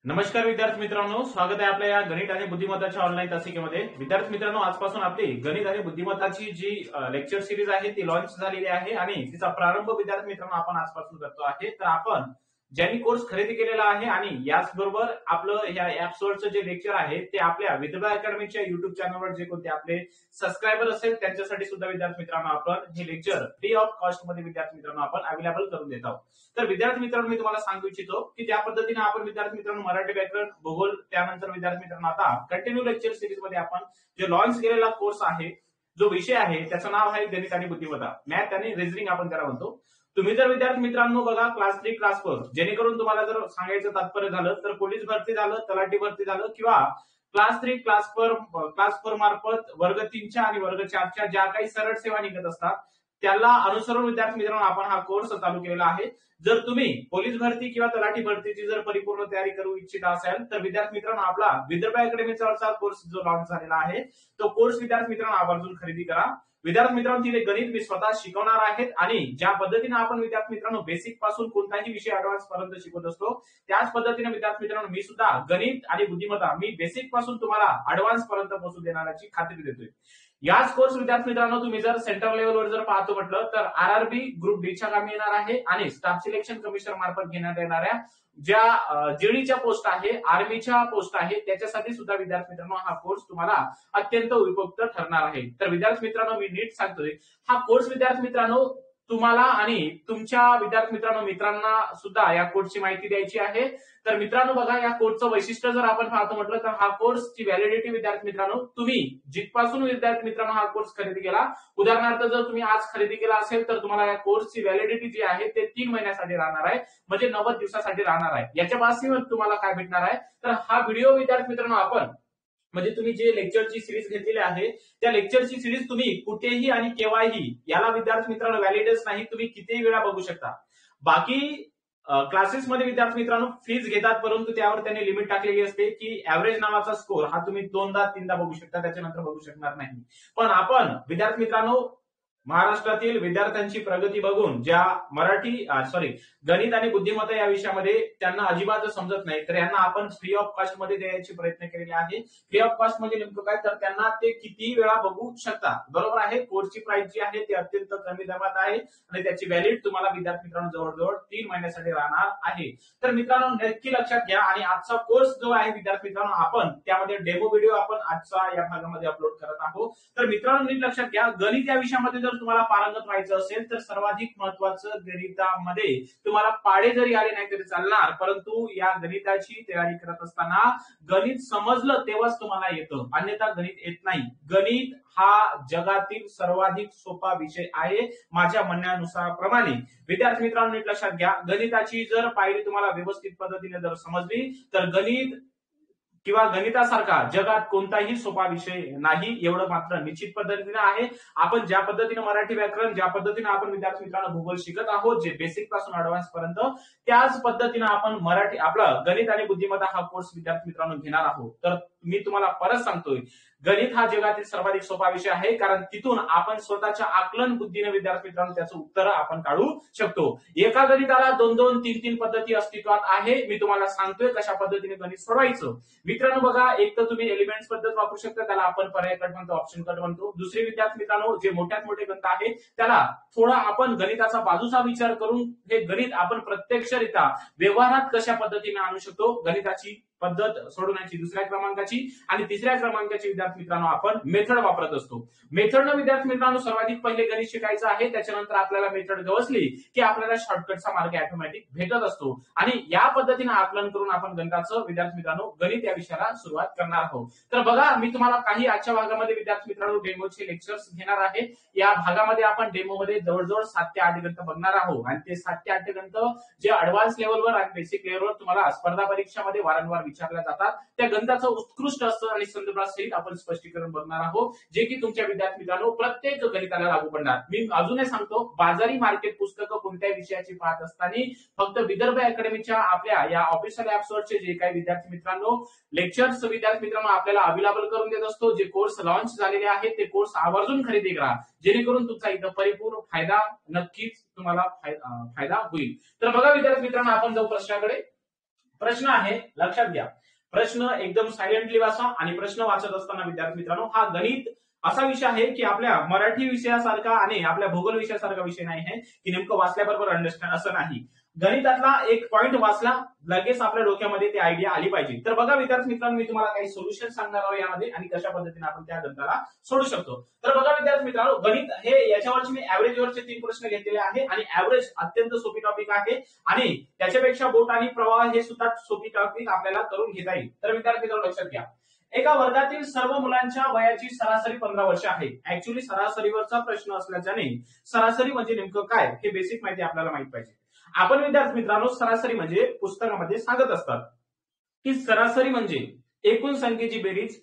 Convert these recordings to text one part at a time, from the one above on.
नमस्कार विद्यार्थी मित्रांनो, स्वागत आहे आपल्या या गणित आणि बुद्धिमत्ताच्या ऑनलाईन तासिकेमध्ये। विद्यार्थी मित्रांनो, आजपासून आपली गणित आणि बुद्धिमत्ताची जी लेक्चर सिरीज आहे ती लॉन्च झालेली आहे आणि तिचा प्रारंभ विद्यार्थी मित्रांनो आपण आजपासून करतो आहे। तर आपण ज्यांनी कोर्स खरेदी केलेला आहे आणि याचबरोबर आपलं या ऍप्सवरचं जे लेक्चर आहे ते आपल्या विदर्भ अकॅडमीच्या युट्यूब चॅनलवर जे कोणते आपले सबस्क्रायबर असेल त्यांच्यासाठी सुद्धा विद्यार्थी मित्रांनो आपण हे लेक्चर फ्री ऑफ कॉस्ट मध्ये विद्यार्थी मित्रांनो आपण अवेलेबल करून देत आहोत। तर विद्यार्थी मित्रांनो, मी तुम्हाला सांगू इच्छितो की ज्या पद्धतीने आपण विद्यार्थी मित्रांनो मराठी व्याकरण, भूगोल, त्यानंतर विद्यार्थी मित्रांनो आता कंटिन्यू लेक्चर सिरीज मध्ये आपण जे लॉन्च केलेला कोर्स आहे, जो विषय आहे त्याचं नाव आहे गणित आणि बुद्धिमत्ता, मॅथ आणि रिझनिंग आपण त्याला म्हणतो। तुम्ही जर विद्यार्थी मित्रांनो बघा क्लास 3 क्लास 4 जेणेकरून तुम्हाला जर सांगायचं तात्पर्य झालं तर पोलीस भरती झालं, तलाठी भरती झालं किंवा क्लास 3 क्लास 4 मार्फत वर्ग 3च्या आणि वर्ग 4च्या ज्या काही सरळ सेवा निघत असतात त्याला अनुसरून विद्यार्थी मित्रांनो आपण हा कोर्स चालू केलेला आहे। जर तुम्ही पोलीस भरती किंवा तलाठी भरतीची जर परिपूर्ण तयारी करू इच्छिता असाल तर विद्यार्थी मित्रांनो आपला विदर्भ अकॅडमीचा कोर्स जो लॉन्च झालेला आहे तो कोर्स विद्यार्थी मित्रांनो आवर्जून खरेदी करा। विद्यार्थी मित्रांनो, तिथे गणित मी स्वतः शिकवणार आहेत आणि ज्या पद्धतीने आपण विद्यार्थी मित्रांनो बेसिक पासून कोणताही विषय ऍडव्हान्स पर्यंत शिकवत असतो त्याच पद्धतीने विद्यार्थी मित्रांनो मी सुद्धा गणित आणि बुद्धिमत्ता मी बेसिक पासून तुम्हाला ऍडव्हान्स पर्यंत पोहोचू देण्याची खात्री देतोय। याच कोर्स विद्यार्थी मित्रांनो तुम्ही जर सेंट्रल लेवलवर जर पाहतो म्हटलं तर आरआरबी ग्रुप डी च्या कामी येणार आहे आणि स्टाफ सिलेक्शन कमिशनर मार्फत घेण्यात येणाऱ्या ज्या जीडीच्या पोस्ट आहे, आर्मीच्या पोस्ट आहे, त्याच्यासाठी सुद्धा विद्यार्थी मित्रांनो हा कोर्स तुम्हाला अत्यंत उपयुक्त ठरणार आहे। तर विद्यार्थी मित्रांनो, मी नीट सांगतोय हा कोर्स विद्यार्थी मित्रांनो तुम्हाला आणि तुमच्या विद्यार्थी मित्रांना सुद्धा या कोर्सची माहिती द्यायची आहे। तर मित्रांनो बघा, या कोर्सचं वैशिष्ट्य जर आपण पाहतो म्हटलं तर हा कोर्सची व्हॅलिडिटी विद्यार्थी मित्रांनो तुम्ही जिथपासून विद्यार्थी मित्रांनो हा कोर्स खरेदी केला, उदाहरणार्थ जर तुम्ही आज खरेदी केला असेल तर तुम्हाला या कोर्सची व्हॅलिडिटी जी आहे ते 3 महिन्यासाठी राहणार आहे, म्हणजे 90 दिवसासाठी राहणार आहे। याच्या बाबतीत तुम्हाला काय भेटणार आहे तर हा व्हिडिओ विद्यार्थी मित्रांनो आपण म्हणजे तुम्ही जे लेक्चरची सिरीज घेतलेली आहे त्या लेक्चरची सिरीज तुम्ही कुठेही आणि केव्हाही, याला विद्यार्थी मित्रांनो व्हॅलिडच नाही, तुम्ही कितीही वेळा बघू शकता। बाकी क्लासेस मध्ये विद्यार्थी मित्रांनो फीज घेतात, परंतु त्यावर त्यांनी लिमिट टाकलेली असते की ऍव्हरेज नावाचा स्कोर हा तुम्ही 2दा 3दा बघू शकता, त्याच्यानंतर बघू शकणार नाही। पण आपण विद्यार्थी मित्रांनो महाराष्ट्रातील विद्यार्थ्यांची प्रगती बघून ज्या गणित आणि बुद्धिमत्ता या विषयामध्ये त्यांना अजिबात समजत नाही तर यांना आपण फ्री ऑफ कॉस्ट मध्ये द्यायचे प्रयत्न केलेले आहे। फ्री ऑफ कॉस्ट म्हणजे नेमकं काय तर त्यांना ते किती वेळा बघू शकतात, बरोबर आहे। कोर्सची प्राइस जी आहे ती अत्यंत कमी दरात आहे आणि त्याची व्हॅलिड तुम्हाला विद्यार्थी मित्रांनो जवळजवळ 3 महिन्यासाठी राहणार आहे। तर मित्रांनो नक्की लक्षात घ्या आणि आजचा कोर्स जो आहे विद्यार्थी मित्रांनो आपण त्यामध्ये डेमो व्हिडिओ आपण आजचा या भागामध्ये अपलोड करत आहोत। तर मित्रांनो नीट लक्षात घ्या, गणित या विषयामध्ये जर तुम्हाला पारंगत व्हायचं असेल तर सर्वाधिक महत्वाचं गणितामध्ये तुम्हाला पाढे जरी आले नाही तरी चालणार, परंतु या गणिताची तयारी करत असताना गणित समजलं तेव्हाच तुम्हाला येतं, अन्यथा गणित येत नाही। गणित हा जगातील सर्वाधिक सोपा विषय आहे माझ्या म्हणण्यानुसार प्रमाणे। विद्यार्थी मित्रांनो नीट लक्षात घ्या, गणिताची जर पायरी तुम्हाला व्यवस्थित पद्धतीने जर समजली तर गणित किंवा गणितासारखा जगात कोणताही सोपा विषय नाही, एवढं मात्र निश्चित पद्धतीने आहे। आपण ज्या पद्धतीने मराठी व्याकरण, ज्या पद्धतीने आपण विद्यार्थी मित्रांनो भूगोल शिकत आहोत जे बेसिक पासून ऍडव्हान्स पर्यंत, त्याच पद्धतीने आपण मराठी आपला गणित आणि बुद्धिमत्ता हा कोर्स विद्यार्थी मित्रांनो घेणार आहोत। तर मी तुम्हाला परत सांगतोय, गणित हा जगातील सर्वाधिक सोपा विषय आहे, कारण तिथून आपण स्वतःच्या आकलन बुद्धीने विद्यार्थी मित्रांनो त्याचं उत्तर आपण काढू शकतो। एका गणिताला 2-2, 3-3 पद्धती अस्तित्वात आहे, मी तुम्हाला सांगतोय कशा पद्धतीने गणित सोडवायचं। मित्रांनो बघा, एक तर तुम्ही एलिमेंट्स पद्धत वापरू शकता, त्याला आपण पर्याय कट म्हणतो, ऑप्शन कट म्हणतो। दुसरी विद्यार्थी मित्रांनो जे मोठ्यात मोठे गणित आहे त्याला थोडा आपण गणिताचा बाजूचा विचार करून हे गणित आपण प्रत्यक्षरित्या व्यवहारात कशा पद्धतीने आणू शकतो, गणिताची पद्धत सोडवण्याची दुसऱ्या क्रमांकाची आणि तिसऱ्या क्रमांकाची विद्यार्थी मित्रांनो आपण मेथड वापरत असतो। मेथडनं विद्यार्थी मित्रांनो सर्वाधिक पहिले गणित शिकायचं आहे, त्याच्यानंतर आपल्याला मेथड गवसली की आपल्याला शॉर्टकटचा मार्ग ऑटोमॅटिक भेटत असतो आणि या पद्धतीने आकलन करून आपण गणिताचं विद्यार्थी मित्रांनो गणित या विषयाला सुरुवात करणार आहोत। तर बघा, मी तुम्हाला काही आजच्या भागामध्ये विद्यार्थी मित्रांनो डेमोचे लेक्चर्स घेणार आहे। या भागामध्ये आपण डेमो मध्ये जवळजवळ 7 ते 8 गणित बघणार आहोत आणि ते 7 ते 8 गणित जे ऍडव्हान्स लेवलवर आणि बेसिक लेवलवर तुम्हाला स्पर्धा परीक्षामध्ये वारंवार विचारल्या जातात त्या गणिताचं उत्कृष्ट असतं आणि संदर्भासहित आपण स्पष्टीकरण बघणार आहोत, जे की तुमच्या विद्यार्थी मित्रांनो प्रत्येक गणिताला लागू पडणार. मी अजूनही सांगतो, बाजारी मार्केट पुस्तकं कोणत्याही विषयाची पाहत असताना फक्त विदर्भ अकॅडमीच्या आपल्या या ऑफिशियल ऍप्सवरचे जे काही विद्यार्थी मित्रांनो लेक्चर्स विद्यार्थी मित्रांनो आपल्याला अवेलेबल करून देत असतो. जे कोर्स लॉन्च झालेले आहेत ते कोर्स आवर्जून खरेदी करा, जेणेकरून तुमचा इथं परिपूर्ण फायदा नक्कीच तुम्हाला फायदा होईल. तर बघा विद्यार्थी मित्रांनो, आपण जाऊ प्रश्नाकडे. प्रश्न आहे, लक्षात घ्या, प्रश्न एकदम सायलेंटली वाचा आणि प्रश्न वाचत असताना विद्यार्थी मित्रांनो हा गणित असा विषय आहे की आपल्या मराठी विषयासारखा आणि आपल्या भूगोल विषयासारखा विषय नाही आहे की नेमकं वाचल्याबरोबर अंडरस्टँड असं नाही. गणितातला एक पॉइंट वाचला लगेच आपल्या डोक्यामध्ये ती आयडिया आली पाहिजे. तर बघा विद्यार्थी मित्रांनो, मी तुम्हाला काही सोल्युशन सांगणार आहोत यामध्ये आणि कशा पद्धतीने आपण त्या गणिताला सोडू शकतो. तर बघा विद्यार्थी मित्रांनो, गणित हे याच्यावरचे मी ऍव्हरेज वरचे 3 प्रश्न घेतलेले आहे आणि ऍव्हरेज अत्यंत सोपी टॉपिक आहे आणि त्याच्यापेक्षा बोट आणि प्रवाह हे सुद्धा सोपी टॉपिक आपल्याला करून घेता येईल. तर विद्यार्थी मित्रांनो लक्षात घ्या, एका वर्गातील सर्व मुलांच्या वयाची सरासरी 15 वर्ष आहे. ऍक्च्युअली सरासरीवरचा प्रश्न असल्याने सरासरी म्हणजे नेमकं काय हे बेसिक माहिती आपल्याला माहित पाहिजे. आपण विद्यार्थी मित्रांनो सरासरी म्हणजे पुस्तकामध्ये सांगत असतात की सरासरी म्हणजे एकूण संख्येची बेरीज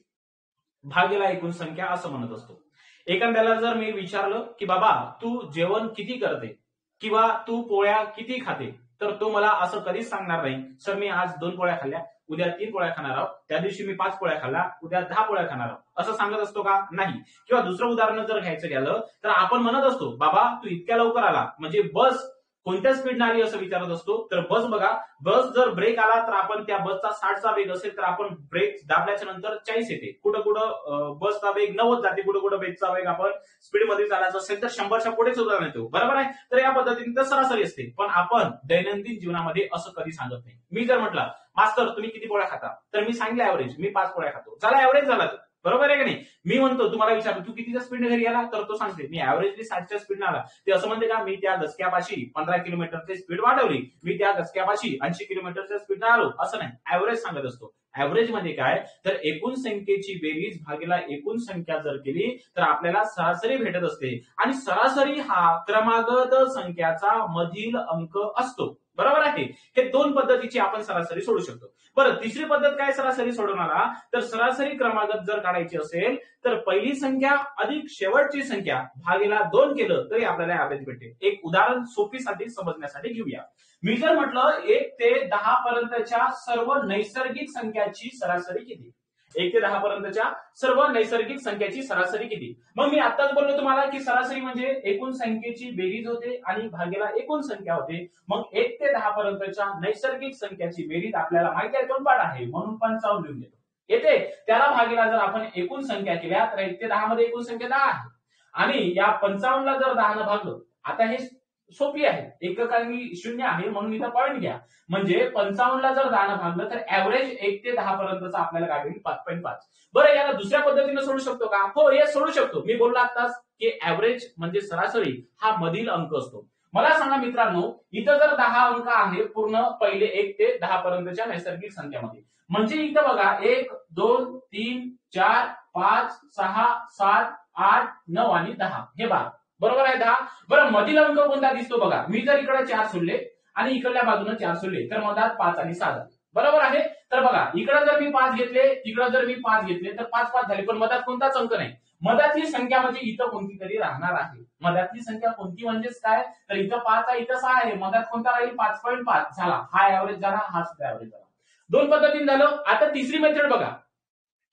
भागेला एकूण संख्या असं म्हणत असतो. एखाद्याला जर मी विचारलं की बाबा तू जेवण किती करते किंवा तू पोळ्या किती खाते, तर तो मला असं कधीच सांगणार नाही सर मी आज 2 पोळ्या खाल्ल्या, उद्या 3 पोळ्या खाणार आहोत, त्या दिवशी मी 5 पोळ्या खाल्ल्या, उद्या 10 पोळ्या खाणार आहोत, असं सांगत असतो का? नाही. किंवा दुसरं उदाहरण जर घ्यायचं गेलं तर आपण म्हणत असतो बाबा तू इतक्या लवकर आला म्हणजे बस कोणत्या स्पीडने आली असं विचारत असतो. तर बस बघा, बस जर ब्रेक आला तर आपण त्या बसचा 60चा वेग असेल तर आपण ब्रेक दाबल्याच्या नंतर 40 येते. कुठं कुठं बसचा वेग 90 जाते, कुठं कुठं ब्रेकचा वेग आपण स्पीड मध्ये चालायचं असेल तर 100च्या पुढे सुद्धा नेतो, बरोबर आहे. तर या पद्धतीने तर सरासरी असते, पण आपण दैनंदिन जीवनामध्ये असं कधी सांगत नाही. मी जर म्हटलं मास्तर तुम्ही किती पोळ्या खाता, तर मी सांगितलं ऍव्हरेज मी 5 पोळ्या खातो, झाला ऍव्हरेज झाला, बरोबर आहे की नाही. मी म्हणतो तुम्हाला विचारतो तू कितीच्या स्पीडने घरी आला, तर तो सांगते मी ऍव्हरेजली 60च्या स्पीडने आला. ते असं म्हणते का मी त्या दसक्यापाशी 15 किलोमीटरची स्पीड वाढवली, मी त्या दसक्यापाशी 80 किलोमीटरच्या स्पीडने आलो, असं नाही. ऍव्हरेज सांगत असतो. ऍव्हरेज मध्ये काय, तर एकूण संख्येची बेरीज भागीला एकूण संख्या जर केली तर आपल्याला सरासरी भेटत असते आणि सरासरी हा क्रमागत संख्याचा मधील अंक असतो, बरोबर आहे. हे 2 पद्धतीची आपण सरासरी सोडू शकतो. बरं, तिसरी पद्धत काय सरासरी सोडवणारा, तर सरासरी क्रमागत जर काढायची असेल तर पहिली संख्या अधिक शेवटची संख्या भागीला 2 केलं तरी आपल्याला ऍव्हरेज भेटते. एक उदाहरण सोपीसाठी समजण्यासाठी घेऊया. मी जर म्हटलं 1 ते 10 पर्यंतच्या सर्व नैसर्गिक संख्याची सरासरी किती, 1 ते 10 पर्यंतच्या सर्व नैसर्गिक संख्याची सरासरी किती. मग मी आताच बोललो तुम्हाला की सरासरी म्हणजे एकूण संख्येची बेरीज होते आणि भागीला एकूण संख्या होते. मग 1 ते 10 पर्यंतच्या नैसर्गिक संख्याची बेरीज आपल्याला माहिती आहे तोंडपाठ आहे म्हणून 55 लिहून देतो. येते त्याला भागीला जर आपण एकूण संख्या केल्या तर 1 ते 10 मध्ये एकूण संख्या 10 आहे आणि या 55 ला जर 10 ने भागलं, आता हे सोपी आहे, एककांनी 0 आहे म्हणून इथं पॉईंट घ्या. म्हणजे 55 ला जर 10 ने भागलं तर ऍव्हरेज 1 ते 10 पर्यंतचा आपल्याला काय होईल 5.5. बरं, याला दुसऱ्या पद्धतीने सोडू शकतो का? हो, हे सोडू शकतो. मी बोललो आताच की ऍव्हरेज म्हणजे सरासरी हा मधील अंक असतो. मला सांगा मित्रांनो, इथं जर 10 अंक आहे पूर्ण पहिले 1 ते 10 पर्यंतच्या नैसर्गिक संख्यामध्ये, म्हणजे इथं बघा 1 2 3 4 5 6 7 8 9 आणि 10 हे 12, बरोबर आहे 10. बरं, मधील अंक कोणता दिसतो बघा, मी जर इकडे 4 सोडले आणि इकडल्या बाजूने 4 सोडले तर मधात 5 आणि 6 झाले, बरोबर आहे. तर बघा इकडे जर मी 5 घेतले, तिकडे जर मी 5 घेतले तर 5 5 झाले, पण मधात कोणताच अंक नाही. मधातली संख्या म्हणजे इथं कोणती तरी राहणार आहे. मधातली संख्या कोणती म्हणजेच काय, तर इथं 5 आहे इथं 6 आहे, मधात कोणता राहील 5.5 झाला. हा ऍव्हरेज झाला, हा सुद्धा ऍव्हरेज झाला. 2 पद्धतीने झालं. आता तिसरी मेथड बघा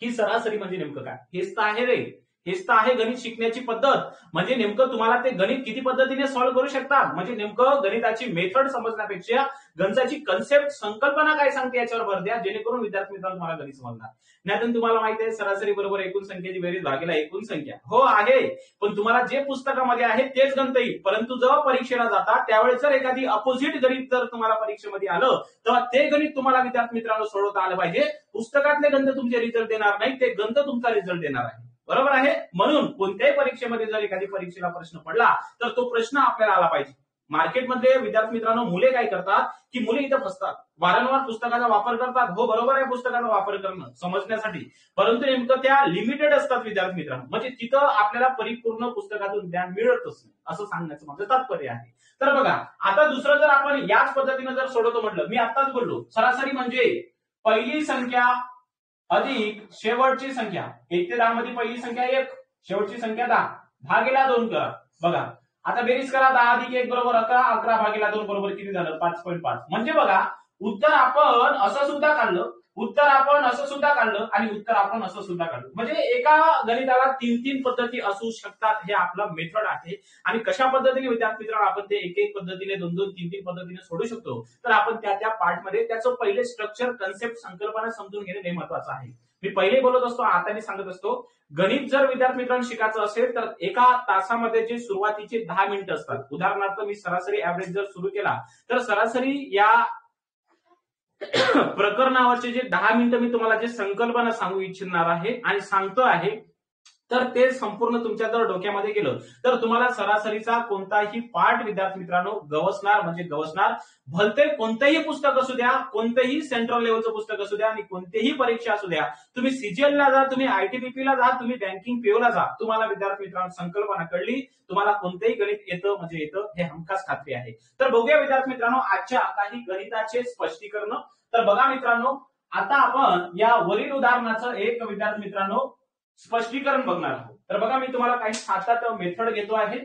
की सरासरी म्हणजे नेमकं काय. हेच तर आहे रे, हेच तर आहे गणित शिकण्याची पद्धत. म्हणजे नेमकं तुम्हाला ते गणित किती पद्धतीने सॉल्व्ह करू शकता, म्हणजे नेमकं गणिताची मेथड समजण्यापेक्षा गणिताची कन्सेप्ट संकल्पना काय सांगते याच्यावर भर द्या, जेणेकरून विद्यार्थी मित्रांनो तुम्हाला गणित समजणार. नाहीतर तुम्हाला माहिती आहे सरासरी बरोबर एकूण संख्येची बेरीज भागीला एकूण संख्या. हो आहे, पण तुम्हाला जे पुस्तकामध्ये आहे तेच गणता येईल, परंतु जेव्हा परीक्षेला जाता त्यावेळेस जर एखादी अपोजिट गणित जर तुम्हाला परीक्षेमध्ये आलं तेव्हा ते गणित तुम्हाला विद्यार्थी मित्रांनो सोडवता आलं पाहिजे. पुस्तकातले गणित तुमचे रिझल्ट देणार नाही, ते गणित तुमचा रिझल्ट देणार आहे, बरोबर आहे. म्हणून कोणत्याही परीक्षेमध्ये जर एखादी परीक्षेला प्रश्न पडला तर तो प्रश्न आपल्याला आला पाहिजे. मार्केटमध्ये विद्यार्थी मित्रांनो मुले काय करतात की मुले इथं फसतात, वारंवार पुस्तकाचा वापर करतात. हो बरोबर आहे, पुस्तकाचा वापर करणं समजण्यासाठी, परंतु नेमकं त्या लिमिटेड असतात विद्यार्थी मित्रांनो. म्हणजे तिथं आपल्याला परिपूर्ण पुस्तकातून ज्ञान मिळतच नाही असं सांगण्याचं माझं तात्पर्य आहे. तर बघा आता दुसरं जर आपण याच पद्धतीने जर सोडवतो म्हटलं, मी आताच बोललो सरासरी म्हणजे पहिली संख्या अधिक शेवटची संख्या, 1 ते 10 मध्ये पहिली संख्या 1, शेवटची संख्या 10, भागेला 2 करा. बघा आता बेरीज करा, 10 अधिक 1 बरोबर 11, 11 भागेला 2 बरोबर किती झालं 5.5. म्हणजे बघा उत्तर आपण असं सुद्धा काढलं, उत्तर आपण असं सुद्धा काढलं आणि उत्तर आपण असं सुद्धा काढलं. म्हणजे एका गणिताला 3 पद्धती असू शकतात. हे आपलं मेथड आहे. आणि कशा पद्धतीने विद्यार्थी मित्रांनो आपण ते एक पद्धतीने 2 3 पद्धतीने सोडू शकतो, तर आपण त्या पार्ट मध्ये त्याचं पहिले स्ट्रक्चर, कन्सेप्ट, संकल्पना समजून घेणे हे महत्वाचं आहे. मी पहिले बोलत असतो, आता मी सांगत असतो. गणित जर विद्यार्थी मित्रांनो शिकायचं असेल तर एका तासामध्ये जे सुरुवातीचे 10 मिनिटं असतात, उदाहरणार्थ मी सरासरी ऍव्हरेज जर सुरू केला तर सरासरी या प्रकरणावरचे जे 10 मिनिटं मी तुम्हाला जे संकल्पना सांगू इच्छिणार आहे आणि सांगतो आहे, तर ते संपूर्ण तुमच्या जर डोक्यामध्ये गेलं तर तुम्हाला सरासरीचा कोणताही पाठ विद्यार्थी मित्रांनो गवसणार म्हणजे गवसणार. भलते कोणतेही पुस्तक असू द्या, कोणतेही सेंट्रल लेवलचं पुस्तक असू द्या आणि कोणतेही परीक्षा असू द्या, तुम्ही सीजीएलला जा, तुम्ही आयटीबीपीला जा, तुम्ही बँकिंग पीओला जा, तुम्हाला विद्यार्थी मित्रांनो संकल्पना कळली, तुम्हाला कोणतेही गणित येतं म्हणजे येतं हे हमखास खात्री आहे. तर बघूया विद्यार्थी मित्रांनो आजच्या काही गणिताचे स्पष्टीकरण. तर बघा मित्रांनो आता आपण या वरील उदाहरणाचं एक विद्यार्थी मित्रांनो स्पष्टीकरण बघणार आहोत. तर बघा मी तुम्हाला काही 7 मेथड घेतो आहे.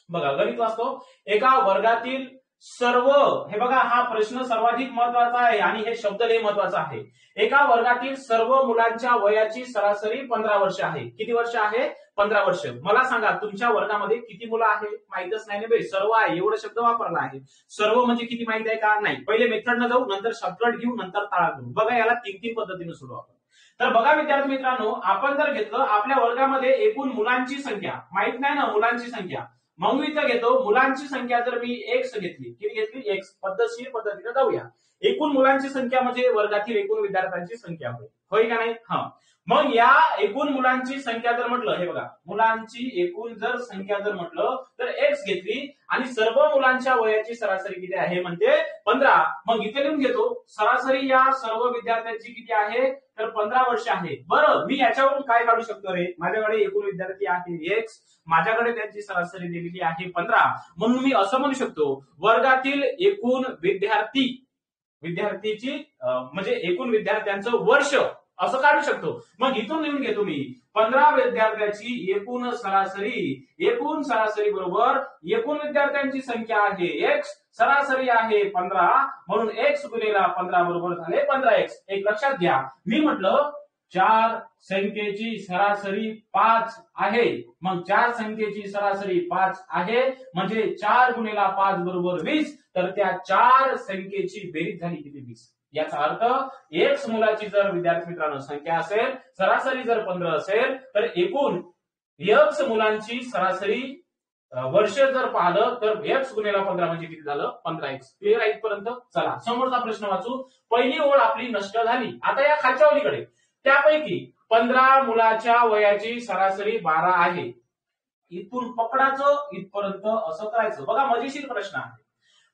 बघा गणित वाचतो. एका वर्गातील सर्व, हे बघा हा प्रश्न सर्वाधिक महत्वाचा आहे आणि हे शब्द लय महत्वाचा आहे. एका वर्गातील सर्व मुलांच्या वयाची सरासरी 15 वर्ष आहे. किती वर्ष आहे? 15 वर्ष. मला सांगा तुमच्या वर्गामध्ये किती मुलं आहे? माहितच नाही ना, सर्व आहे एवढा शब्द वापरला आहे. सर्व म्हणजे किती माहित आहे का? नाही. पहिले मेथड न जाऊ, नंतर शॉर्टकट घेऊ, नंतर ताळा घेऊ. बघा याला 3 पद्धतीने सोडू आपण. तर बघा विद्यार्थी मित्रांनो आपण जर घेतलं आपल्या वर्गामध्ये एकूण मुलांची संख्या, माहित नाही ना मुलांची संख्या, मग मी इथं घेतो मुलांची संख्या जर मी एक्स घेतली, किती घेतली? एक्स. पद्धतशीर पद्धतीने जाऊया. एकूण मुलांची संख्या म्हणजे वर्गातील एकूण विद्यार्थ्यांची संख्या होय का नाही? हा. मग या एकूण मुलांची संख्या जर म्हटलं, हे बघा मुलांची एकूण जर संख्या जर म्हटलं तर एक्स घेतली आणि सर्व मुलांच्या वयाची सरासरी किती आहे म्हणते 15. मग इथे लिहून घेतो सरासरी या सर्व विद्यार्थ्यांची किती आहे तर 15 वर्ष आहे. बरं मी याच्यावरून काय काढू शकतो रे? माझ्याकडे एकूण विद्यार्थी आहे एक्स, माझ्याकडे त्यांची सरासरी दिलेली आहे 15, म्हणून मी असं म्हणू शकतो वर्गातील एकूण विद्यार्थीची म्हणजे एकूण विद्यार्थ्यांचं वर्ष असं काढू शकतो. मग इथून लिहून घेतो मी 15 विद्यार्थ्यांची एकूण सरासरी बरोबर एकूण विद्यार्थ्यांची संख्या आहे एक्स, सरासरी आहे 15, म्हणून एक्स गुणिले 15 बरोबर झाले 15x. एक लक्षात घ्या मी म्हटलं 4 संख्येची सरासरी 5 आहे, मग 4 संख्येची सरासरी 5 आहे म्हणजे 4 गुणिले 5 बरोबर 20, तर त्या 4 संख्येची बेरीज झाली किती? 20. याचा अर्थ एक्स मुलाची जर विद्यार्थी मित्रांनो संख्या असेल, सरासरी जर 15 असेल, तर एकूण एक्स मुलांची सरासरी वर्ष जर पाहिलं तर एक्स गुणिले 15 म्हणजे किती झालं? 15x. क्लिअर आहे इथपर्यंत? चला समोरचा प्रश्न वाचू. पहिली ओळ आपली नष्ट झाली. आता या खालच्या ओळीकडे, त्यापैकी 15 मुलाच्या वयाची सरासरी 12 आहे. इथून पकडायचं इथपर्यंत असं करायचं. बघा मजेशीर प्रश्न आहे.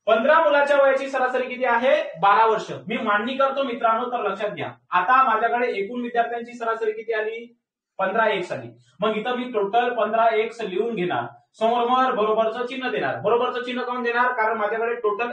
15 मुलाच्या वयाची सरासरी किती आहे? 12 वर्ष. मी मांडणी करतो मित्रांनो तर लक्षात घ्या. आता माझ्याकडे एकूण विद्यार्थ्यांची सरासरी किती आली? 15x आली. मग इथं मी टोटल 15x लिहून घेणार, समोर बरोबरचं चिन्ह देणार. बरोबरचं चिन्ह कोण देणार? कारण माझ्याकडे टोटल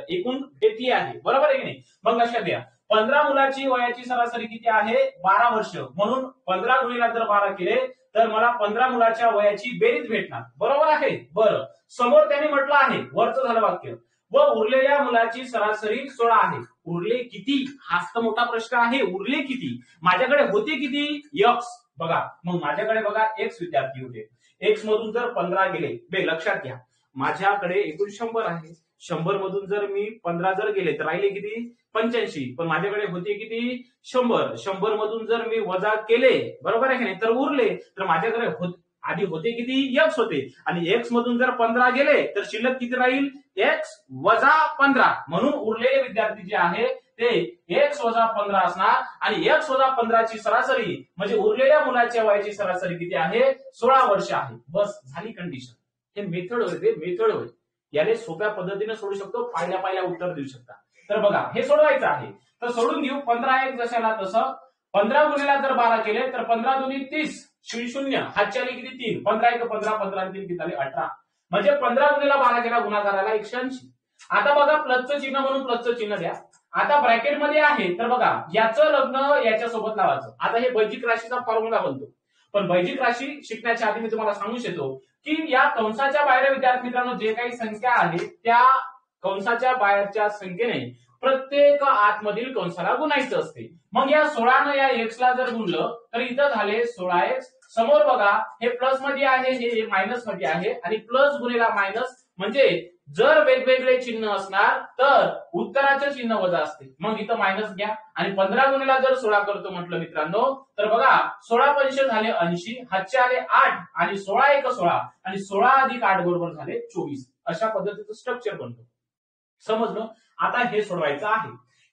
एकूण किती आहे, बरोबर आहे की नाही? मग लक्षात घ्या 15 मुलाची वयाची सरासरी किती आहे? 12 वर्ष. म्हणून 15 गुणिले जर 12 केले तर मला 15 मुलाच्या वयाची बेरीज भेटणार. बरोबर आहे? बरं समोर त्यांनी म्हटलं आहे, वरचं झालं वाक्य, व उरलेल्या मुलाची सरासरी 16 आहे. उरले किती? हाच तर मोठा प्रश्न आहे. उरले किती? माझ्याकडे होते किती? एक्स. बघा मग माझ्याकडे बघा एक्स विद्यार्थी होते. एक्स मधून जर 15 गेले, लक्षात घ्या माझ्याकडे एकूण 100 आहे. 100 मधून जर मी 15 जर गेले तर राहिले किती? 85. पण माझ्याकडे होते किती? 100. 100 मधून जर मी वजा केले, बरोबर आहे की नाही, तर उरले. तर माझ्याकडे आधी होते किती? एक्स होते. आणि एक्स मधून जर 15 गेले तर शिल्लक किती राहील? एक्स वजा 15. म्हणून उरलेले विद्यार्थी जे आहे ते एक्स वजा 15 असणार आणि एक्स वजा 15 ची सरासरी म्हणजे उरलेल्या मुलाच्या वयाची सरासरी किती आहे? 16 वर्ष आहे. बस झाली कंडिशन. हे मेथड होते, मेथड होय. याने सोप्या पद्धतीने सोडू शकतो, पाहिल्या उत्तर देऊ शकता. तर बघा हे सोडवायचं आहे तर सोडून घेऊ. 15x जशाला तसं 15 गुणिले जर 12 केले तर 15 दुनी 30, 0 हातच्या आली किती? 3. 15 1 15, 15 आणि 3 किती झाले? 18. म्हणजे 15 गुणिले 12 केला गुणाकाराला 180. आता बघा प्लसचं चिन्ह म्हणून प्लसचं चिन्ह द्या. आता ब्रॅकेटमध्ये आहे तर बघा याचं लग्न याच्यासोबत लावायचं. आता हे बैजिक राशीचा फॉर्म्युला बनतो. पण बैजिक राशी शिकण्याच्या आधी मी तुम्हाला सांगू इच्छितो की या कंसाच्या बाहेर विद्यार्थी मित्रांनो जे काही संख्या आहे त्या कंसाच्या बाहेरच्या संख्येने प्रत्येक आतमधील कंसाला गुणायचं असते. मग या 16 या x ला जर गुणलं तर इथं झाले 16x. समोर बघा हे प्लस मध्ये आहे हे मायनस मध्ये आहे आणि प्लस गुणिला मायनस म्हणजे जर वेगवेगळे चिन्ह असणार तर उत्तराचं चिन्ह वजा असते. मग इथं मायनस घ्या आणि 15 गुणिला जर 16 करतो म्हटलं मित्रांनो तर बघा 16 पंचे झाले 80, हातचे आले 8 आणि 16 एक 16 आणि 16 अधिक 8 बरोबर झाले 24. अशा पद्धतीचं स्ट्रक्चर बनतो. समजलं? आता हे सोडवायचं आहे.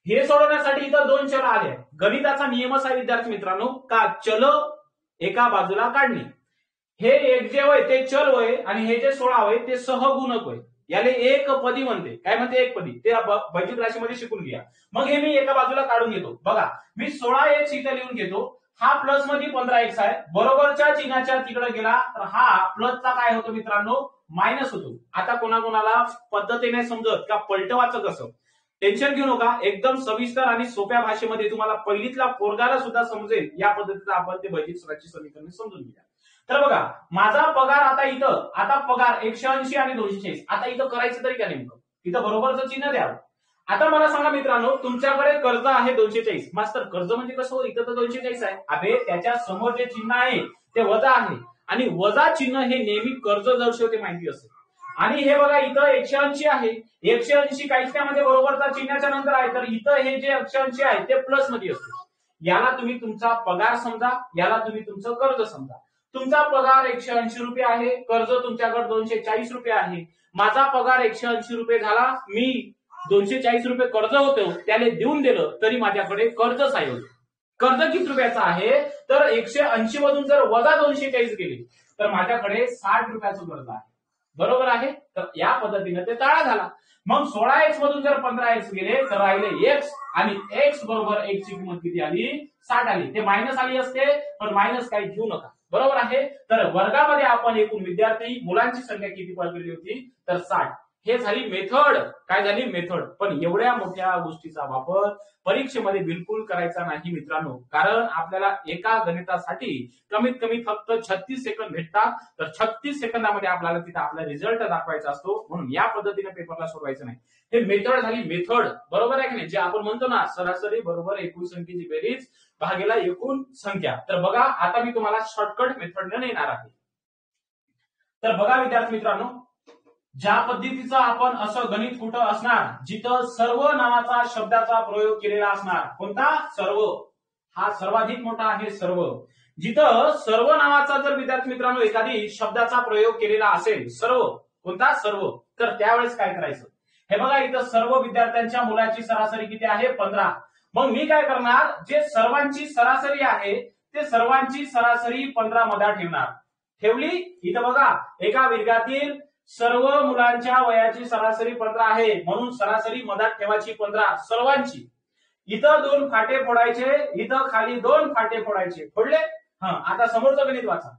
हे सोडवण्यासाठी इथं दोन चल आले. गणिताचा नियमच आहे विद्यार्थी मित्रांनो का चल एका बाजूला काढणे. हे एक जे होय ते चल होय आणि हे जे 16 होय ते सहगुणक होय. याले एक पदी म्हणते. काय म्हणते? एक पदी. ते बैजिक राशीमध्ये शिकून घ्या. मग हे मी एका बाजूला काढून घेतो. बघा मी 16x इथे लिहून घेतो. हा प्लस मध्ये 15x आहे. बरोबरच्या चिन्हाच्या तिकडे गेला तर हा प्लसचा काय होतो मित्रांनो? मायनस होतो. आता कोणाकोणाला पद्धतीने समजत का पलटवाचं कसं? टेन्शन घेऊ नका. एकदम सविस्तर आणि सोप्या भाषेमध्ये तुम्हाला पहिलीतला पोरगाला सुद्धा समजेल या पद्धतीचं आपण ते बैजिक राशी समीकरण समजून घ्या. तर बघा माझा पगार आता इथं आता पगार 180 आणि 240. आता इथं करायचं तरी का नेमकं? इथं बरोबरचं चिन्ह द्यावं. आता मला सांगा मित्रांनो तुमच्याकडे कर्ज आहे 240. मास्तर कर्ज म्हणजे कसं? इथं तर 240 आहे. अबे त्याच्या समोर जे चिन्ह आहे ते वजा आहे आणि वजा चिन्ह हे नेहमी कर्ज दर्शवते माहिती असेल. आणि हे बघा इथं 180 आहे. 180 काहीच त्यामध्ये बरोबरचा चिन्हाच्या नंतर आहे तर इथं हे जे 180 आहे ते प्लस मध्ये असते. याला तुम्ही तुमचा पगार समजा, याला तुम्ही तुमचं कर्ज समजा. तुमचा पगार 180 रुपये आहे, कर्ज तुमच्याकडे 240 रुपये आहे. माझा पगार 180 रुपये झाला, मी 240 रुपये कर्ज होतं त्याने देऊन दिलं तरी माझ्याकडे कर्जच आहे. कर्ज किती रुपयाचं आहे? तर 180 मधून जर वजा 240 गेले तर माझ्याकडे 60 रुपयाचं कर्ज आहे. बरोबर आहे? तर या पद्धतीने ते टाळा झाला. मग 16x मधून जर 15x गेले तर राहिले x आणि x बरोबर x ची किंमत किती आली? 60 आली. ते मायनस आली असते पण मायनस काही घेऊ नका. बरोबर आहे? तर वर्गामध्ये आपण एकूण विद्यार्थी मुलांची संख्या किती पकडली होती? तर 60. हे झाली मेथड. काय झाली? मेथड. पण एवढ्या मोठ्या गोष्टीचा वापर परीक्षेमध्ये बिलकुल करायचा नाही मित्रांनो. कारण आपल्याला एका गणितासाठी कमीत कमी फक्त 36 सेकंद भेटतात. तर 36 सेकंदामध्ये आपल्याला तिथे आपला रिझल्ट दाखवायचा असतो. म्हणून या पद्धतीने पेपरला सोडवायचं नाही. हे मेथड झाली मेथड. बरोबर आहे की नाही? जे आपण म्हणतो ना सरासरी बरोबर एकूण संख्येची बेरीज भागेला एकूण संख्या. तर बघा आता मी तुम्हाला शॉर्टकट मेथडने नेणार आहे. तर बघा विद्यार्थी मित्रांनो ज्या पद्धतीचं आपण असं गणित कुठं असणार जिथं सर्व नावाचा शब्दाचा प्रयोग केलेला असणार. कोणता? सर्व. हा सर्वाधिक मोठा आहे सर्व. जिथं सर्व नावाचा जर विद्यार्थी मित्रांनो एखादी शब्दाचा प्रयोग केलेला असेल सर्व. कोणता? सर्व. तर त्यावेळेस काय करायचं? हे बघा इथं सर्व विद्यार्थ्यांच्या मुलाची सरासरी किती आहे? 15. मग मी काय करणार? जे सर्वांची सरासरी आहे ते सर्वांची सरासरी 15 मध्ये ठेवणार. ठेवली. इथं बघा एका वर्गातील सर्व मुलांच्या वयाची सरासरी 15 आहे म्हणून सरासरी मधात ठेवायची 15 सर्वांची. इथं 2 फाटे फोडायचे, इथं खाली 2 फाटे फोडायचे. फोडले? आता समोरचं गणित वाचा.